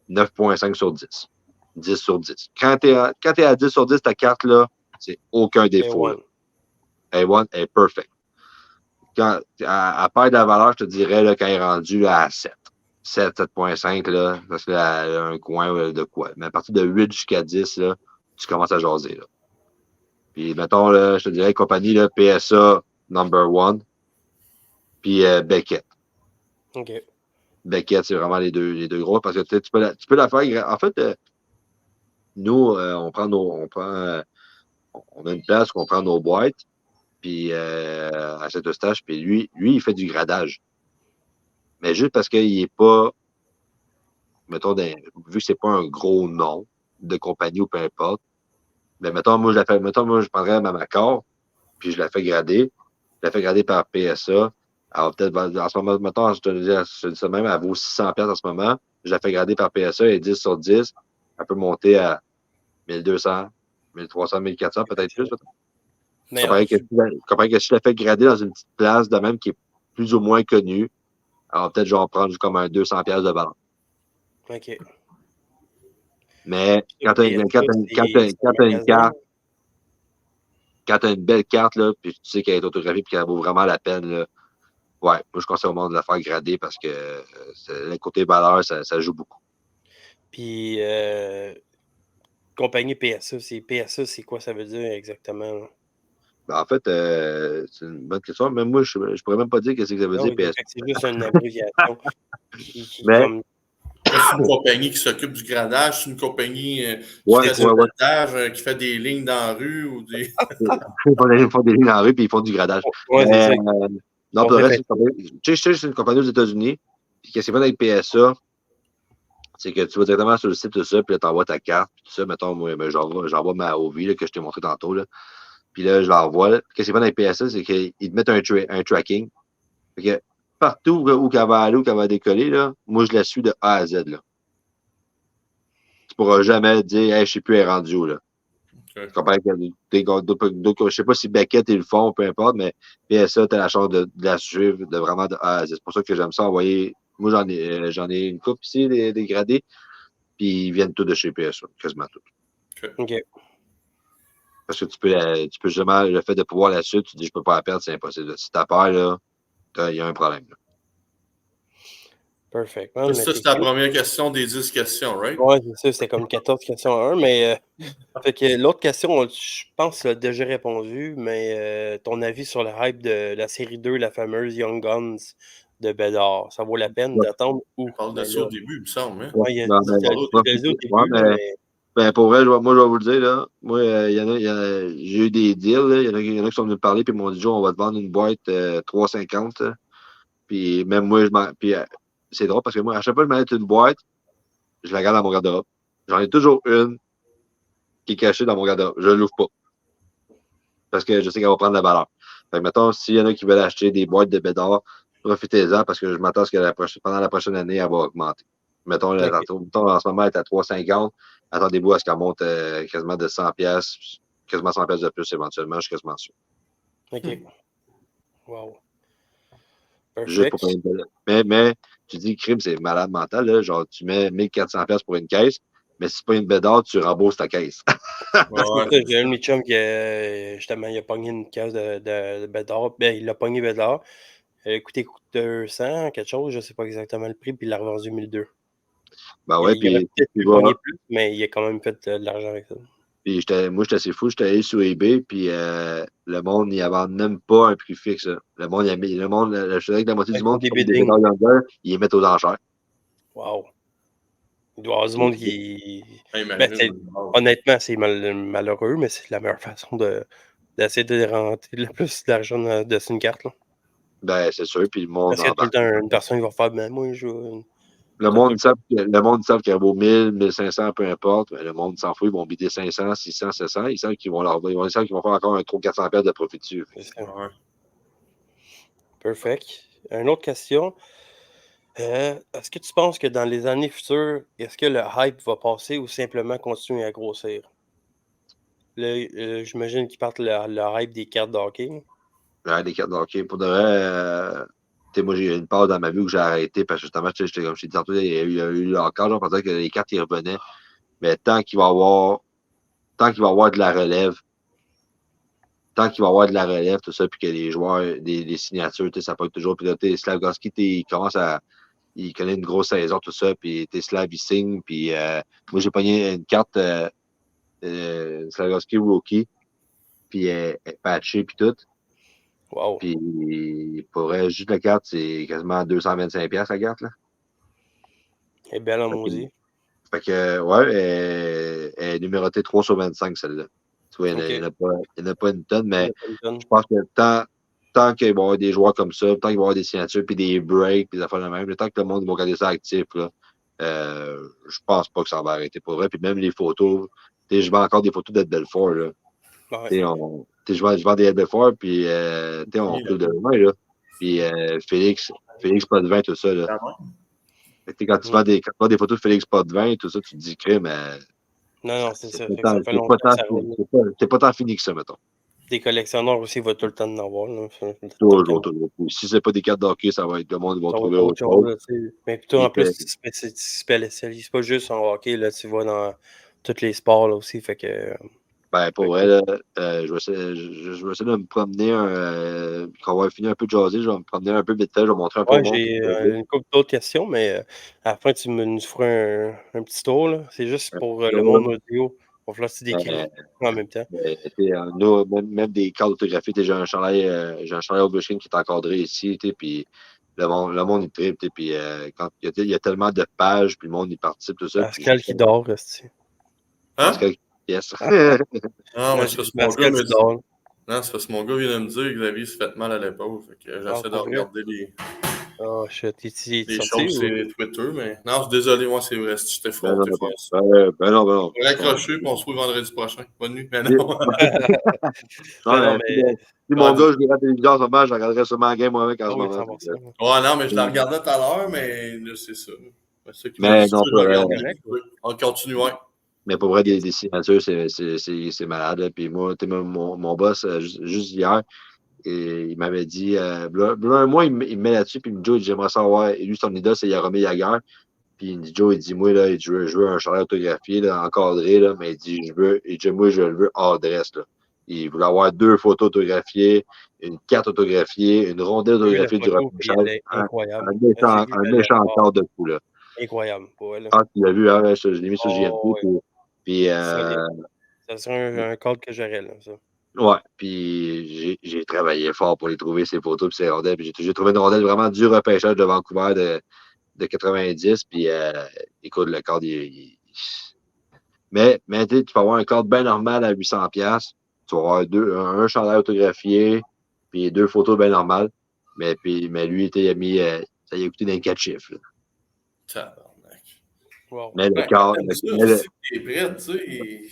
9,5 sur 10. 10 sur 10. Quand tu es à 10 sur 10, ta carte, là, c'est aucun défaut. A1 est perfect. À part de la valeur, je te dirais, là, quand elle est rendue à 7. 7,5, là, parce qu'elle a un coin de quoi. Mais à partir de 8 jusqu'à 10, là, tu commences à jaser, là. Puis, mettons, là, je te dirais, compagnie, là, PSA #1, puis Beckett.
OK.
Beckett, c'est vraiment les deux gros, parce que tu peux la faire. En fait, nous, on a une place où on prend nos boîtes, puis à Saint-Eustache, puis lui, il fait du gradage. Mais juste parce qu'il n'est pas, mettons, vu que c'est pas un gros nom de compagnie ou peu importe, mais mettons, moi, je prendrais ma Macor, puis je la fais grader. Je la fais grader par PSA. Alors, peut-être, en ce moment, mettons, je te dis ça même, elle vaut 600$ en ce moment. Je la fais grader par PSA et 10 sur 10. Elle peut monter à 1200, 1300, 1400, peut-être plus. Comparé que si je la fais grader dans une petite place de même qui est plus ou moins connue, alors peut-être je vais en prendre comme un 200$ de valeur.
OK.
Mais quand tu as une carte, quand tu as une belle carte, là, puis tu sais qu'elle est autographiée et qu'elle vaut vraiment la peine, là, ouais, moi, je conseille au monde de la faire grader parce que le côté valeur, ça joue beaucoup.
Puis, compagnie PSA, c'est quoi ça veut dire exactement? Là?
Ben, en fait, c'est une bonne question. Même moi, je pourrais même pas dire qu'est-ce que ça veut
Non,
dire PSA.
c'est juste une abréviation qui
Mais,
comme.
C'est une compagnie qui s'occupe du gradage, c'est une compagnie qui
ouais,
fait du
ouais.
gradage, qui fait des lignes dans la rue ou des.
Ils font des lignes dans la rue puis ils font du gradage.
Ouais, c'est ça.
Non, pour le reste, tu sais, c'est une compagnie aux États-Unis. Puis qu'est-ce qu'ils font avec PSA? C'est que tu vas directement sur le site, tout ça, puis là, tu envoies ta carte, tout ça. Mettons, moi, ben, j'envoie ma OV là, que je t'ai montré tantôt. Là. Puis là, je l'envoie. Là. Qu'est-ce qu'ils font avec PSA? C'est qu'ils te mettent un tracking. Fait que partout où qu'elle va aller, où qu'elle va décoller, là, moi, je la suis de A à Z. Là. Tu pourras jamais dire, hey, je sais plus, elle est rendue où. Là.
Okay.
Comparé avec d'autres, je sais pas si Beckett ils le font, peu importe, mais PSA, tu as la chance de la suivre de vraiment de A à Z. C'est pour ça que j'aime ça envoyer. Moi, j'en ai une coupe ici, des gradés, puis ils viennent tous de chez PSA, quasiment tous.
OK.
Parce que tu peux justement, le fait de pouvoir la suivre, tu dis, je peux pas la perdre, c'est impossible. Si t'as peur, là, il y a un problème. Là.
Perfect.
Ça, c'est la première question des 10 questions, right?
Oui, c'est ça. C'était comme 14 questions à 1, mais fait que l'autre question, je pense que tu l'as déjà répondu, mais ton avis sur le hype de la série 2, la fameuse Young Guns de Bédard, ça vaut la peine d'attendre où?
On parle de ça au début, il me semble. Hein?
Oui, il a dit au début, mais...
Ben, pour vrai, moi, je vais vous le dire, là. Moi, j'ai eu des deals, là. Il y en a qui sont venus me parler, puis ils m'ont dit, Joe, on va te vendre une boîte 3,50. Puis même moi, puis c'est drôle parce que moi, à chaque fois que je m'achète une boîte, je la garde dans mon garde-robe. J'en ai toujours une qui est cachée dans mon garde-robe. Je ne l'ouvre pas. Parce que je sais qu'elle va prendre la valeur. Fait que, mettons, s'il y en a qui veulent acheter des boîtes de Bédard, profitez-en parce que je m'attends à ce que pendant la prochaine année, elle va augmenter. Mettons, en ce moment, elle est à 3,50. Attendez-vous à ce qu'elle monte quasiment de 100$, quasiment 100$ de plus éventuellement, je suis quasiment sûr.
OK. Wow.
Juste pour
Perfect.
mais tu dis, crime, c'est malade mental, là. Genre, tu mets 1 400$ pour une caisse, mais si c'est pas une Bédard, tu rembourses ta caisse.
Ouais.
J'ai un de mes chums qui, justement, il a pogné une caisse de Bédard. Ben, il a pogné Bédard. Elle a coûté 200, quelque chose, je ne sais pas exactement le prix, puis il l'a revendu 1002.
Ben ouais,
Il aurait
puis
peut-être
tu
pu
vas.
pogner plus, mais il a quand même fait de l'argent avec ça.
Puis moi, j'étais assez fou. J'étais allé sur eBay, puis le monde n'y avait même pas un prix fixe. Là. Le monde, je dirais que la moitié du monde qui
Des
font des
biddings.
Bédard Younger, ils les mettent aux enchères.
Wow. Il doit y avoir du monde qui.
Imagine.
Honnêtement, c'est malheureux, mais c'est la meilleure façon d'essayer de rentrer le plus d'argent de une carte. Là.
Ben, c'est sûr, puis le monde
Parce qu'il y a tout le
embarque.
temps une personne qui va faire, ben moi, je veux.
Le monde, ils savent qu'elle vaut 1000, 1500, peu importe. Mais le monde s'en fout, ils vont bider 500, 600, 700. Ils savent qu'ils vont faire encore un trop 400$ de profit dessus.
Ouais.
Perfect. Une autre question. Est-ce que tu penses que dans les années futures, est-ce que le hype va passer ou simplement continuer à grossir? Là, j'imagine qu'ils partent le hype des cartes de hockey.
Ouais, des cartes de hockey. Pour de vrai, moi, j'ai eu une part dans ma vie où j'ai arrêté parce que justement, comme je t'ai dit tantôt, il y a eu encore, genre, peut-être que les cartes, ils revenaient. Mais tant qu'il va y avoir de la relève, tout ça, puis que les joueurs, des signatures, ça peut être toujours. Puis là, Slavkovski, il connaît une grosse saison, tout ça, puis Slav, il signe. Puis moi, j'ai pogné une carte Slavkovski rookie, puis patché, puis tout.
Wow.
Puis pour vrai, juste la carte, c'est quasiment 225$ la carte, là.
Elle est belle en maudit.
Fait que, ouais, elle est numérotée 3/25, celle-là. Tu vois, il n'y en a pas une tonne, mais je pense que tant qu'il va y avoir des joueurs comme ça, tant qu'il va y avoir des signatures, puis des breaks, puis des affaires de même, tant que le monde va regarder ça actif, là, je pense pas que ça va arrêter pour vrai. Puis même les photos, je vends encore des photos d'Ed Belfort, là.
Ouais.
Je vends des Ed Belfort, puis on coule de loin, là. Puis Félix Potvin, tout ça, là. Quand tu vois des photos de Félix Potvin, tout ça, tu te dis crime, mais.
Non, c'est ça. Ça fait longtemps que ça revient.
C'est pas tant fini que ça, mettons.
Des collectionneurs aussi, il va tout le temps en avoir. Là.
Toujours. Si c'est pas des cartes d'hockey, ça va être le monde, ils vont trouver autre chose.
Mais plutôt, en plus, tu spécialises pas juste en hockey, là, tu vas dans tous les sports là, aussi. Fait que
Ben, pour vrai, là, je vais essayer de me promener, quand on va finir un peu de jaser, je vais me promener un peu vite fait, je vais montrer un peu au
Ouais,
monde.
j'ai une couple d'autres questions, mais à la fin, nous feras un petit tour. Là. C'est juste pour le monde audio. On va falloir que tu décris en même temps.
Nous, même des cartes autographiées, j'ai un chandail Ovechkin qui est encadré ici, puis le monde il tripe, puis quand il y a tellement de pages, puis le monde il participe, tout ça. Puis
Pascal qui dort, reste.
Pascal,
Hein?
yes.
Ah, mais
Ouais,
c'est
j'ai
parce
dit
que mon gars
Pascal
me
qui
dit.
dort.
Non, c'est parce que mon gars vient de me dire que Xavier se fait mal à l'épaule. Fait que
Ah,
j'essaie de
pour vrai?
regarder
Oh, shit. Es-tu
les
sorti
choses
ou?
sur Twitter, mais. Non, je suis désolé, moi, c'est vrai, si je t'ai
Ben non,
fronté faire ça.
ben non, ben non.
On va raccrocher, puis on se retrouve vendredi prochain. Bonne nuit. Mais
Non,
non.
Ben non,
si
mais.
mon gars, je regarde la télévision en ce moment, je regarderais sûrement la game avec en
Ah
ce
oui,
moment.
100%.
Ouais, non, mais je la regardais tout à l'heure, mais là, c'est ça. C'est ça qui m'a
Mais
dit
non,
que je
pas vrai.
regarde
Correct,
les On continue, ouais.
Mais pour vrai, des signatures, c'est malade. Là. Puis moi, mon boss, juste hier, et il m'avait dit, v'là un mois, il me met là-dessus, puis il me dit, Joe, j'aimerais savoir. Et lui, son idole, c'est Jaromir Jagr. Puis il me dit, Joe, il dit, moi, là, je veux un chandail autographié, là, encadré, là, mais il dit, moi, je le veux hors dress, là. Il voulait avoir 2 photos autographiées, une carte autographiée, une rondelle
j'ai vu la
autographiée du
photo, puis elle
repêchage,
est incroyable. J'ai
un
vu, elle est
méchant corps de fou, là.
incroyable. Ouais, là.
Ah, tu l'as vu, hein, je l'ai mis sur
Oh,
JMP,
ouais.
puis
Solide. Ça serait un code que j'aurais, là, ça.
ouais, puis j'ai travaillé fort pour les trouver, ces photos puis ces rondelles. Puis j'ai trouvé une rondelle vraiment du repêchage de Vancouver de 90. Puis écoute, le cadre, mais tu peux avoir un cadre bien normal à 800$. Tu vas avoir un chandail autographié, puis 2 photos bien normales. Mais lui, il a mis, ça y a coûté dans les 4 chiffres. Là.
Tabarnak.
Wow.
Mais le
Ben, quand
cadre,
t'aimes ça, si t'es prêt, tu sais.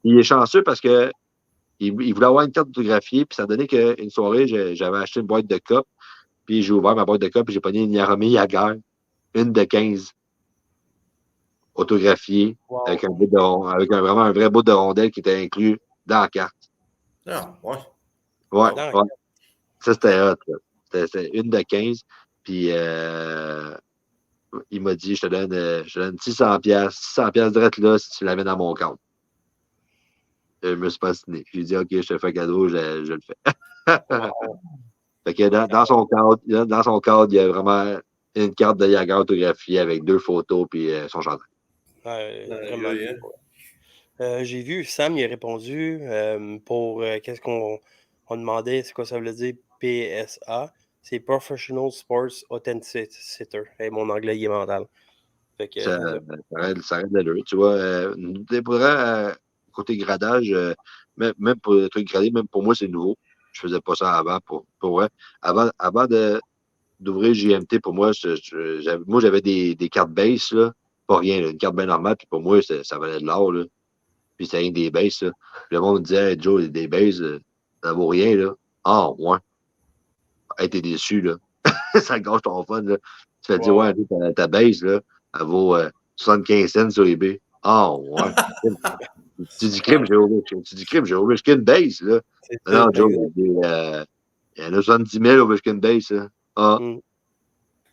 il est chanceux parce que il voulait avoir une carte autographiée, puis ça donnait qu'une soirée, j'avais acheté une boîte de copes. Puis j'ai ouvert ma boîte de copes et j'ai pogné une Jaromir Jagr, une de 15, autographiée,
Wow.
avec vraiment un vrai bout de rondelle qui était inclus dans la carte.
Ah, ouais.
Ouais,
Dans la
ouais. Ça, c'était hot. Là. C'était une de 15. Puis il m'a dit, je te donne 600$. 600$ direct là si tu l'amènes à mon compte. Je me suis pas signé. J'ai dit, OK, je te fais cadeau, je le fais.
Wow.
Fait que dans son cadre, il y a vraiment une carte de Jagr autographiée avec 2 photos puis son chandail.
Vraiment bien. J'ai vu, Sam, il a répondu pour qu'est-ce qu'on demandait, c'est quoi ça veut dire PSA? C'est Professional Sports Authenticator. Hey, mon anglais, il est mental. Fait que,
Ça,
c'est ça.
ça reste d'allure. Tu vois, côté gradage, même pour le truc gradé, même pour moi, c'est nouveau. Je faisais pas ça avant. Pour vrai. Avant d'ouvrir JMT, pour moi, j'avais des cartes base, là. Pas rien, là, une carte bien normale. Puis pour moi, ça valait de l'or. Là. Puis c'est rien que des bases. Là. Puis le monde me disait, hey, Joe, des bases, ça vaut rien. Là. Ah, ouais. Hey, t'es déçu. Là. Ça gâche ton fun. Là. Tu fais dire,
Wow.
ouais, ta base, là, elle vaut 75 cents sur eBay. Ah, ouais. Tu dis crime, j'ai Ovechkin base, là.
C'est
Non,
ça,
Joe,
exact.
il y en a 70 000 Ovechkin base, là. Ah.
Mm.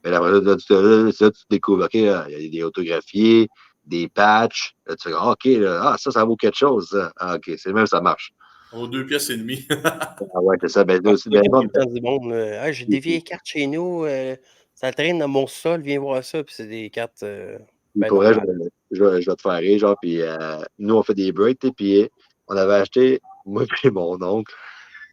Mais là, tu découvres, OK, là, il y a des autographiés, des patchs. Là, tu fais, ah, OK, là, ça vaut quelque chose, ça. Ah, OK, c'est même, ça marche.
Aux 2,5 pièces.
Ah, ouais, c'est ça. Ben, là
Ah,
aussi,
c'est ça
ben,
qui
bon,
est le temps du monde. Ah, j'ai des vieilles cartes chez nous. Ça traîne dans mon sol. Viens voir ça. Puis c'est des cartes
il
ben
pourrait,
normales.
je vais te faire rire, genre, puis nous, on fait des breaks, puis on avait acheté, moi et mon oncle,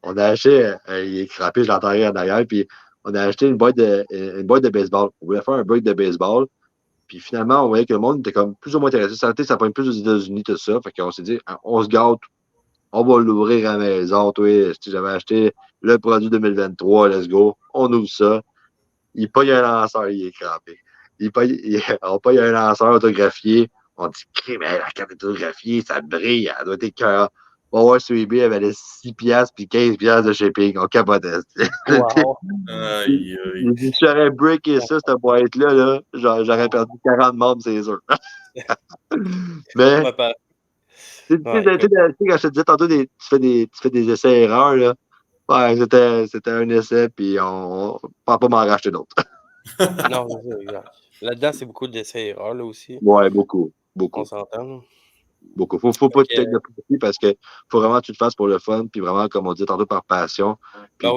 on a acheté, il est crappé, je l'entends rire en arrière, puis on a acheté une boîte de baseball. On voulait faire un break de baseball, puis finalement, on voyait que le monde était comme plus ou moins intéressé. Ça pointe plus aux États-Unis, tout ça, fait qu'on s'est dit, on se gâte, on va l'ouvrir à la maison, toi, si j'avais acheté le produit 2023, let's go, on ouvre ça. Il paye un lanceur, il est crampé. On paye un lanceur autographié. On dit, mais la carte autographiée, ça brille, elle doit être cœur. On va voir sur eBay, elle valait 6$ puis 15$ de shipping. On capotait.
Wow.
Aïe, aïe.
Il dit, si j'aurais breaké ça, cette boîte-là, là, j'aurais perdu 40 membres, c'est sûr. Mais,
Ouais,
tu sais,
écoute.
quand je te disais tantôt, tu fais des essais-erreurs, là. Ouais, c'était un essai, puis on ne peut pas m'en racheter d'autres.
Non, c'est ça, exact. Là-dedans, c'est beaucoup d'essais-erreurs, là aussi.
Ouais, beaucoup,
On
beaucoup.
s'entend. Là.
Beaucoup. Faut pas
Fait
te take
que,
de profit parce que faut vraiment que tu le fasses pour le fun, puis vraiment, comme on dit tantôt, par passion. Puis,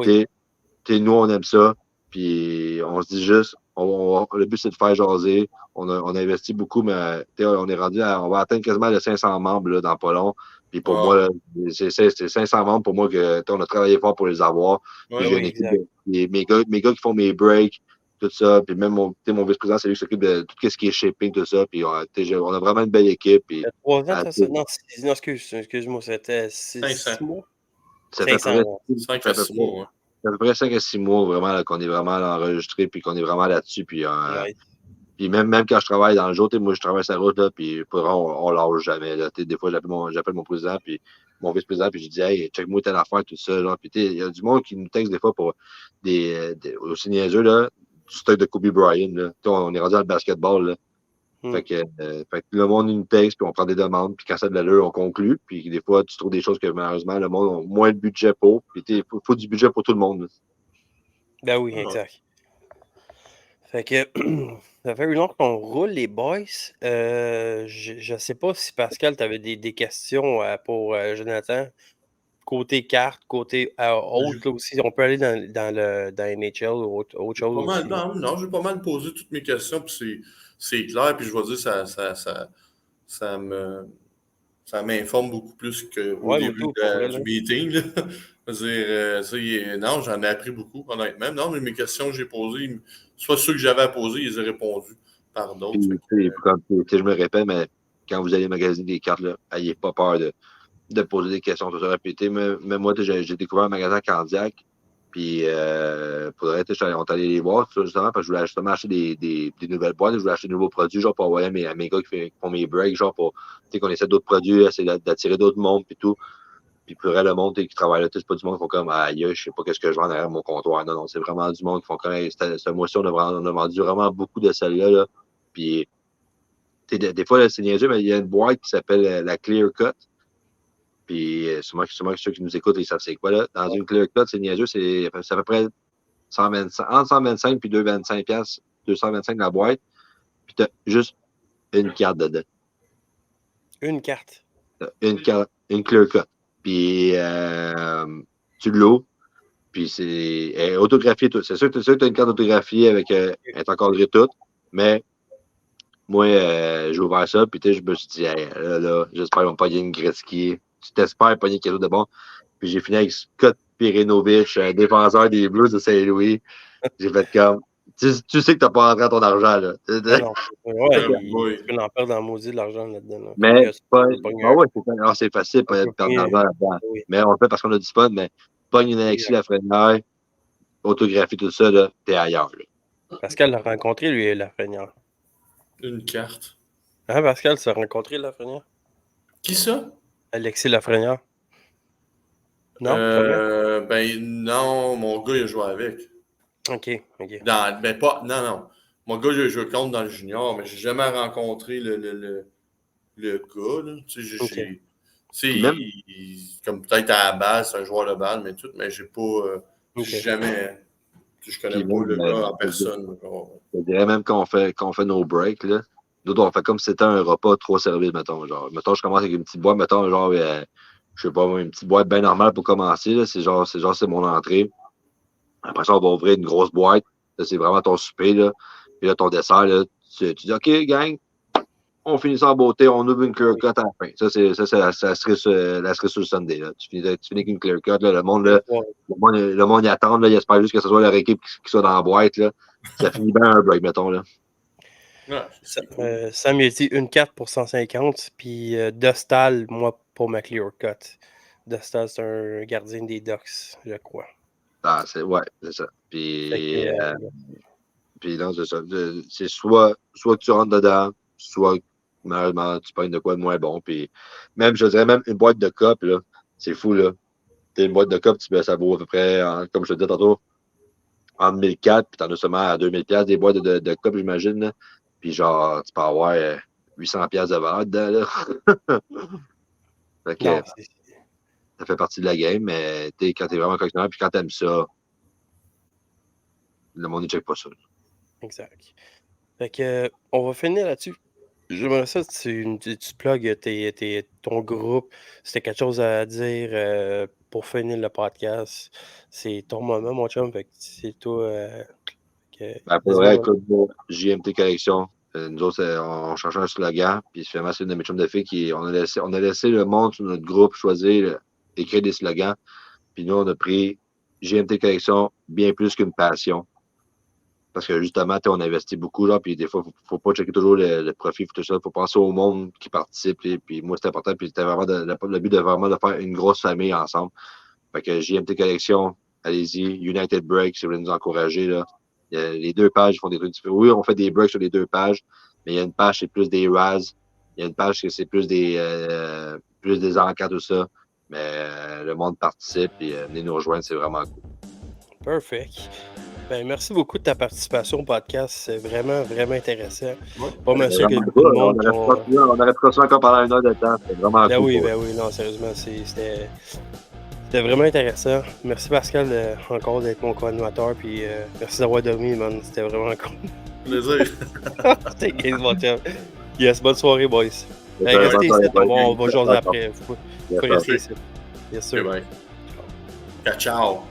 oui.
nous, on aime ça. Puis, on se dit juste, le but, c'est de faire jaser. On a investi beaucoup, mais on est rendu on va atteindre quasiment les 500 membres là, dans pas long. Puis, pour moi, là, c'est 500 membres pour moi que on a travaillé fort pour les avoir. Puis, j'ai une équipe
Exact.
mes gars qui font mes breaks, tout ça. Puis, même mon vice-président, c'est lui qui s'occupe de tout ce qui est shipping, tout ça. Puis, on a vraiment une belle équipe. Puis,
3 ans, t'as ça? Non, non, excuse-moi, c'était 6
500.
mois?
ça fait à peu
500,
près,
ouais.
5 à 6 mois, ouais.
ça fait à peu près 5 à 6 mois vraiment qu'on est vraiment enregistré puis qu'on est vraiment là-dessus. Puis,
Nice.
puis même quand je travaille dans le jour, moi je travaille sur la route, là, puis pour vrai, on lâche jamais. Là. Des fois, j'appelle mon président puis mon vice-président, puis je dis hey, check-moi telle affaire, tout ça. Là. Puis il y a du monde qui nous texte des fois pour aussi niaiseux, là, du stock de Kobe Bryant. Là. On est rendu dans le basketball. Là. Fait que le monde nous texte, puis on prend des demandes, puis quand ça a de l'allure, on conclut. Puis des fois, tu trouves des choses que malheureusement, le monde a moins de budget pour. Puis il faut du budget pour tout le monde. Là.
Ben oui, exact. Fait que ça fait une heure qu'on roule, les boys. Je sais pas si Pascal, tu avais des questions pour Jonathan. Côté carte, côté autre, là aussi. On peut aller dans NHL ou autre chose
Pas mal,
aussi.
non, j'ai pas mal posé toutes mes questions, puis c'est clair, puis je vais dire, ça m'informe beaucoup plus qu'au
Ouais, moi
début
tout, pour vrai,
du
là.
meeting. Là. Je veux dire, non, j'en ai appris beaucoup, honnêtement. Non, mais mes questions que j'ai posées, soit ceux que j'avais à poser, ils ont répondu par d'autres.
Puis, comme je me répète, mais quand vous allez magasiner des cartes, là, ayez pas peur de poser des questions, tout ça répéter. Mais moi, j'ai découvert un magasin cardiaque. Puis, pour le reste, on est allé les voir, justement, parce que je voulais justement acheter des nouvelles boîtes. Je voulais acheter de nouveaux produits, genre pour envoyer à mes gars qui font mes breaks, genre pour qu'on essaie d'autres produits, essayer d'attirer d'autres mondes, puis tout. Puis, pour le monde qui travaille là, c'est pas du monde qui font comme, aïe, je sais pas qu'est-ce que je vends derrière mon comptoir. Non, c'est vraiment du monde qui font comme, ce mois-ci, on a vendu vraiment beaucoup de celles-là. Là. Puis, des fois, c'est niaiseux, mais il y a une boîte qui s'appelle la Clear Cut. Puis, sûrement que ceux qui nous écoutent, ils savent c'est quoi, là. Dans une Clear Cut, c'est niaiseux, c'est à peu près 125, entre 125 puis 225 piastres, 225 la boîte. Puis, t'as juste une carte dedans.
Une carte.
Une Clear Cut. Puis, tu l'ouvres. Puis, c'est autographié tout. C'est sûr que tu as une carte autographiée avec, elle est encadrée toute. Mais, moi, j'ai ouvert ça, puis je me suis dit, hey, là, j'espère qu'ils vont pas gagner une Gretzky. Tu t'espères pogner quelque chose de bon. Puis j'ai fini avec Scott Pirinovic, défenseur des Blues de Saint-Louis. J'ai fait comme, tu sais que t'as pas rentré à ton argent, là.
Ah non, ouais,
Oui.
tu peux en perdre dans le maudit de l'argent là-dedans. Là.
Mais,
Ouais,
c'est facile de perdre de l'argent là-dedans.
Oui.
Mais on le fait parce qu'on a du fun, mais pogne une Alexis Lafrenière, autographie, tout ça, là, t'es ailleurs, là.
Pascal l'a rencontré, lui, Lafrenière.
Une carte.
Hein, Pascal, tu as rencontré Lafrenière?
Qui ça?
Alexis Lafrenière. Non, pas vrai?
Ben non, mon gars, il a joué avec.
OK.
Ben pas, non. Mon gars, il a joué contre dans le junior, mais j'ai jamais rencontré le gars. Là. Tu sais,
Même,
comme peut-être à la base, c'est un joueur de balle, mais tout, mais j'ai pas. J'ai jamais. Je connais pas le gars en personne.
Je dirais même quand on fait nos breaks, là, nous, on fait comme si c'était un repas 3 services, mettons. Genre, mettons, je commence avec une petite boîte, mettons, genre, je sais pas, une petite boîte bien normale pour commencer. Là, c'est mon entrée. Après ça, on va ouvrir une grosse boîte. Là, c'est vraiment ton souper. Là. Puis là, ton dessert, là, tu dis, OK, gang, on finit ça en beauté, on ouvre une clear cut à la fin. Ça, c'est la cerise sur le Sunday. Là. Tu finis avec une clear cut. Là, le monde y attend. Là, il espère juste que ce soit leur équipe qui soit dans la boîte. Là. Ça finit bien un break, mettons. Là.
Ouais,
Sam, il a dit une carte pour 150, puis Dostal, moi, pour ma clear cut. Dostal, c'est un gardien des Ducks, je crois.
Ah, c'est ça. Puis,
Puis
non, c'est ça. C'est soit que tu rentres dedans, soit malheureusement, tu pognes de quoi de moins bon. Puis même, je dirais même une boîte de copes, là, c'est fou, là. T'as une boîte de copes, ça vaut à peu près, comme je te disais tantôt, en 1004, puis t'en as seulement à 2000$ des boîtes de copes, j'imagine. Là. Puis genre, tu peux avoir 800$ de valeur dedans, là. Fait que,
non,
ça fait partie de la game, mais quand t'es vraiment collectionneur, puis quand t'aimes ça, le monde ne check pas ça.
exact. Fait que, on va finir là-dessus. J'aimerais ça que tu plugues ton groupe. Si t'as quelque chose à dire pour finir le podcast, c'est ton moment, mon chum. Fait que c'est toi.
Ben, pour vrai, écoute, JMT Collection, nous autres, on cherchait un slogan, puis finalement, c'est une de mes chums de filles on a laissé le monde sur notre groupe choisir, écrire des slogans, puis nous, on a pris JMT Collection, bien plus qu'une passion. Parce que justement, on investit beaucoup, là, puis des fois, faut pas checker toujours le profit, tout ça. Faut penser au monde qui participe. Puis moi, c'est important. Puis c'était vraiment le but de vraiment de faire une grosse famille ensemble. Fait que JMT Collection, allez-y. United Break, si vous voulez nous encourager, là. Les deux pages font des trucs différents. Oui, on fait des breaks sur les deux pages, mais il y a une page, c'est plus des RAS. Il y a une page que c'est plus des encas, tout ça. Mais le monde participe et venez nous rejoindre, c'est vraiment cool.
Perfect. Ben, merci beaucoup de ta participation au podcast. C'est vraiment, vraiment intéressant.
Ouais.
Pas mal sûr que beaucoup de monde.
On aurait pu ça encore pendant 1 heure de temps. C'était vraiment cool.
Ben oui, non, sérieusement, c'était vraiment intéressant. Merci Pascal encore d'être mon co-animateur. Puis merci d'avoir dormi, man. C'était vraiment cool.
Plaisir.
C'était 15 mon chum. Yes, bonne soirée, boys. Ben, restez ici, on va jaser après. Faut rester ici. Yes, sir.
Ciao.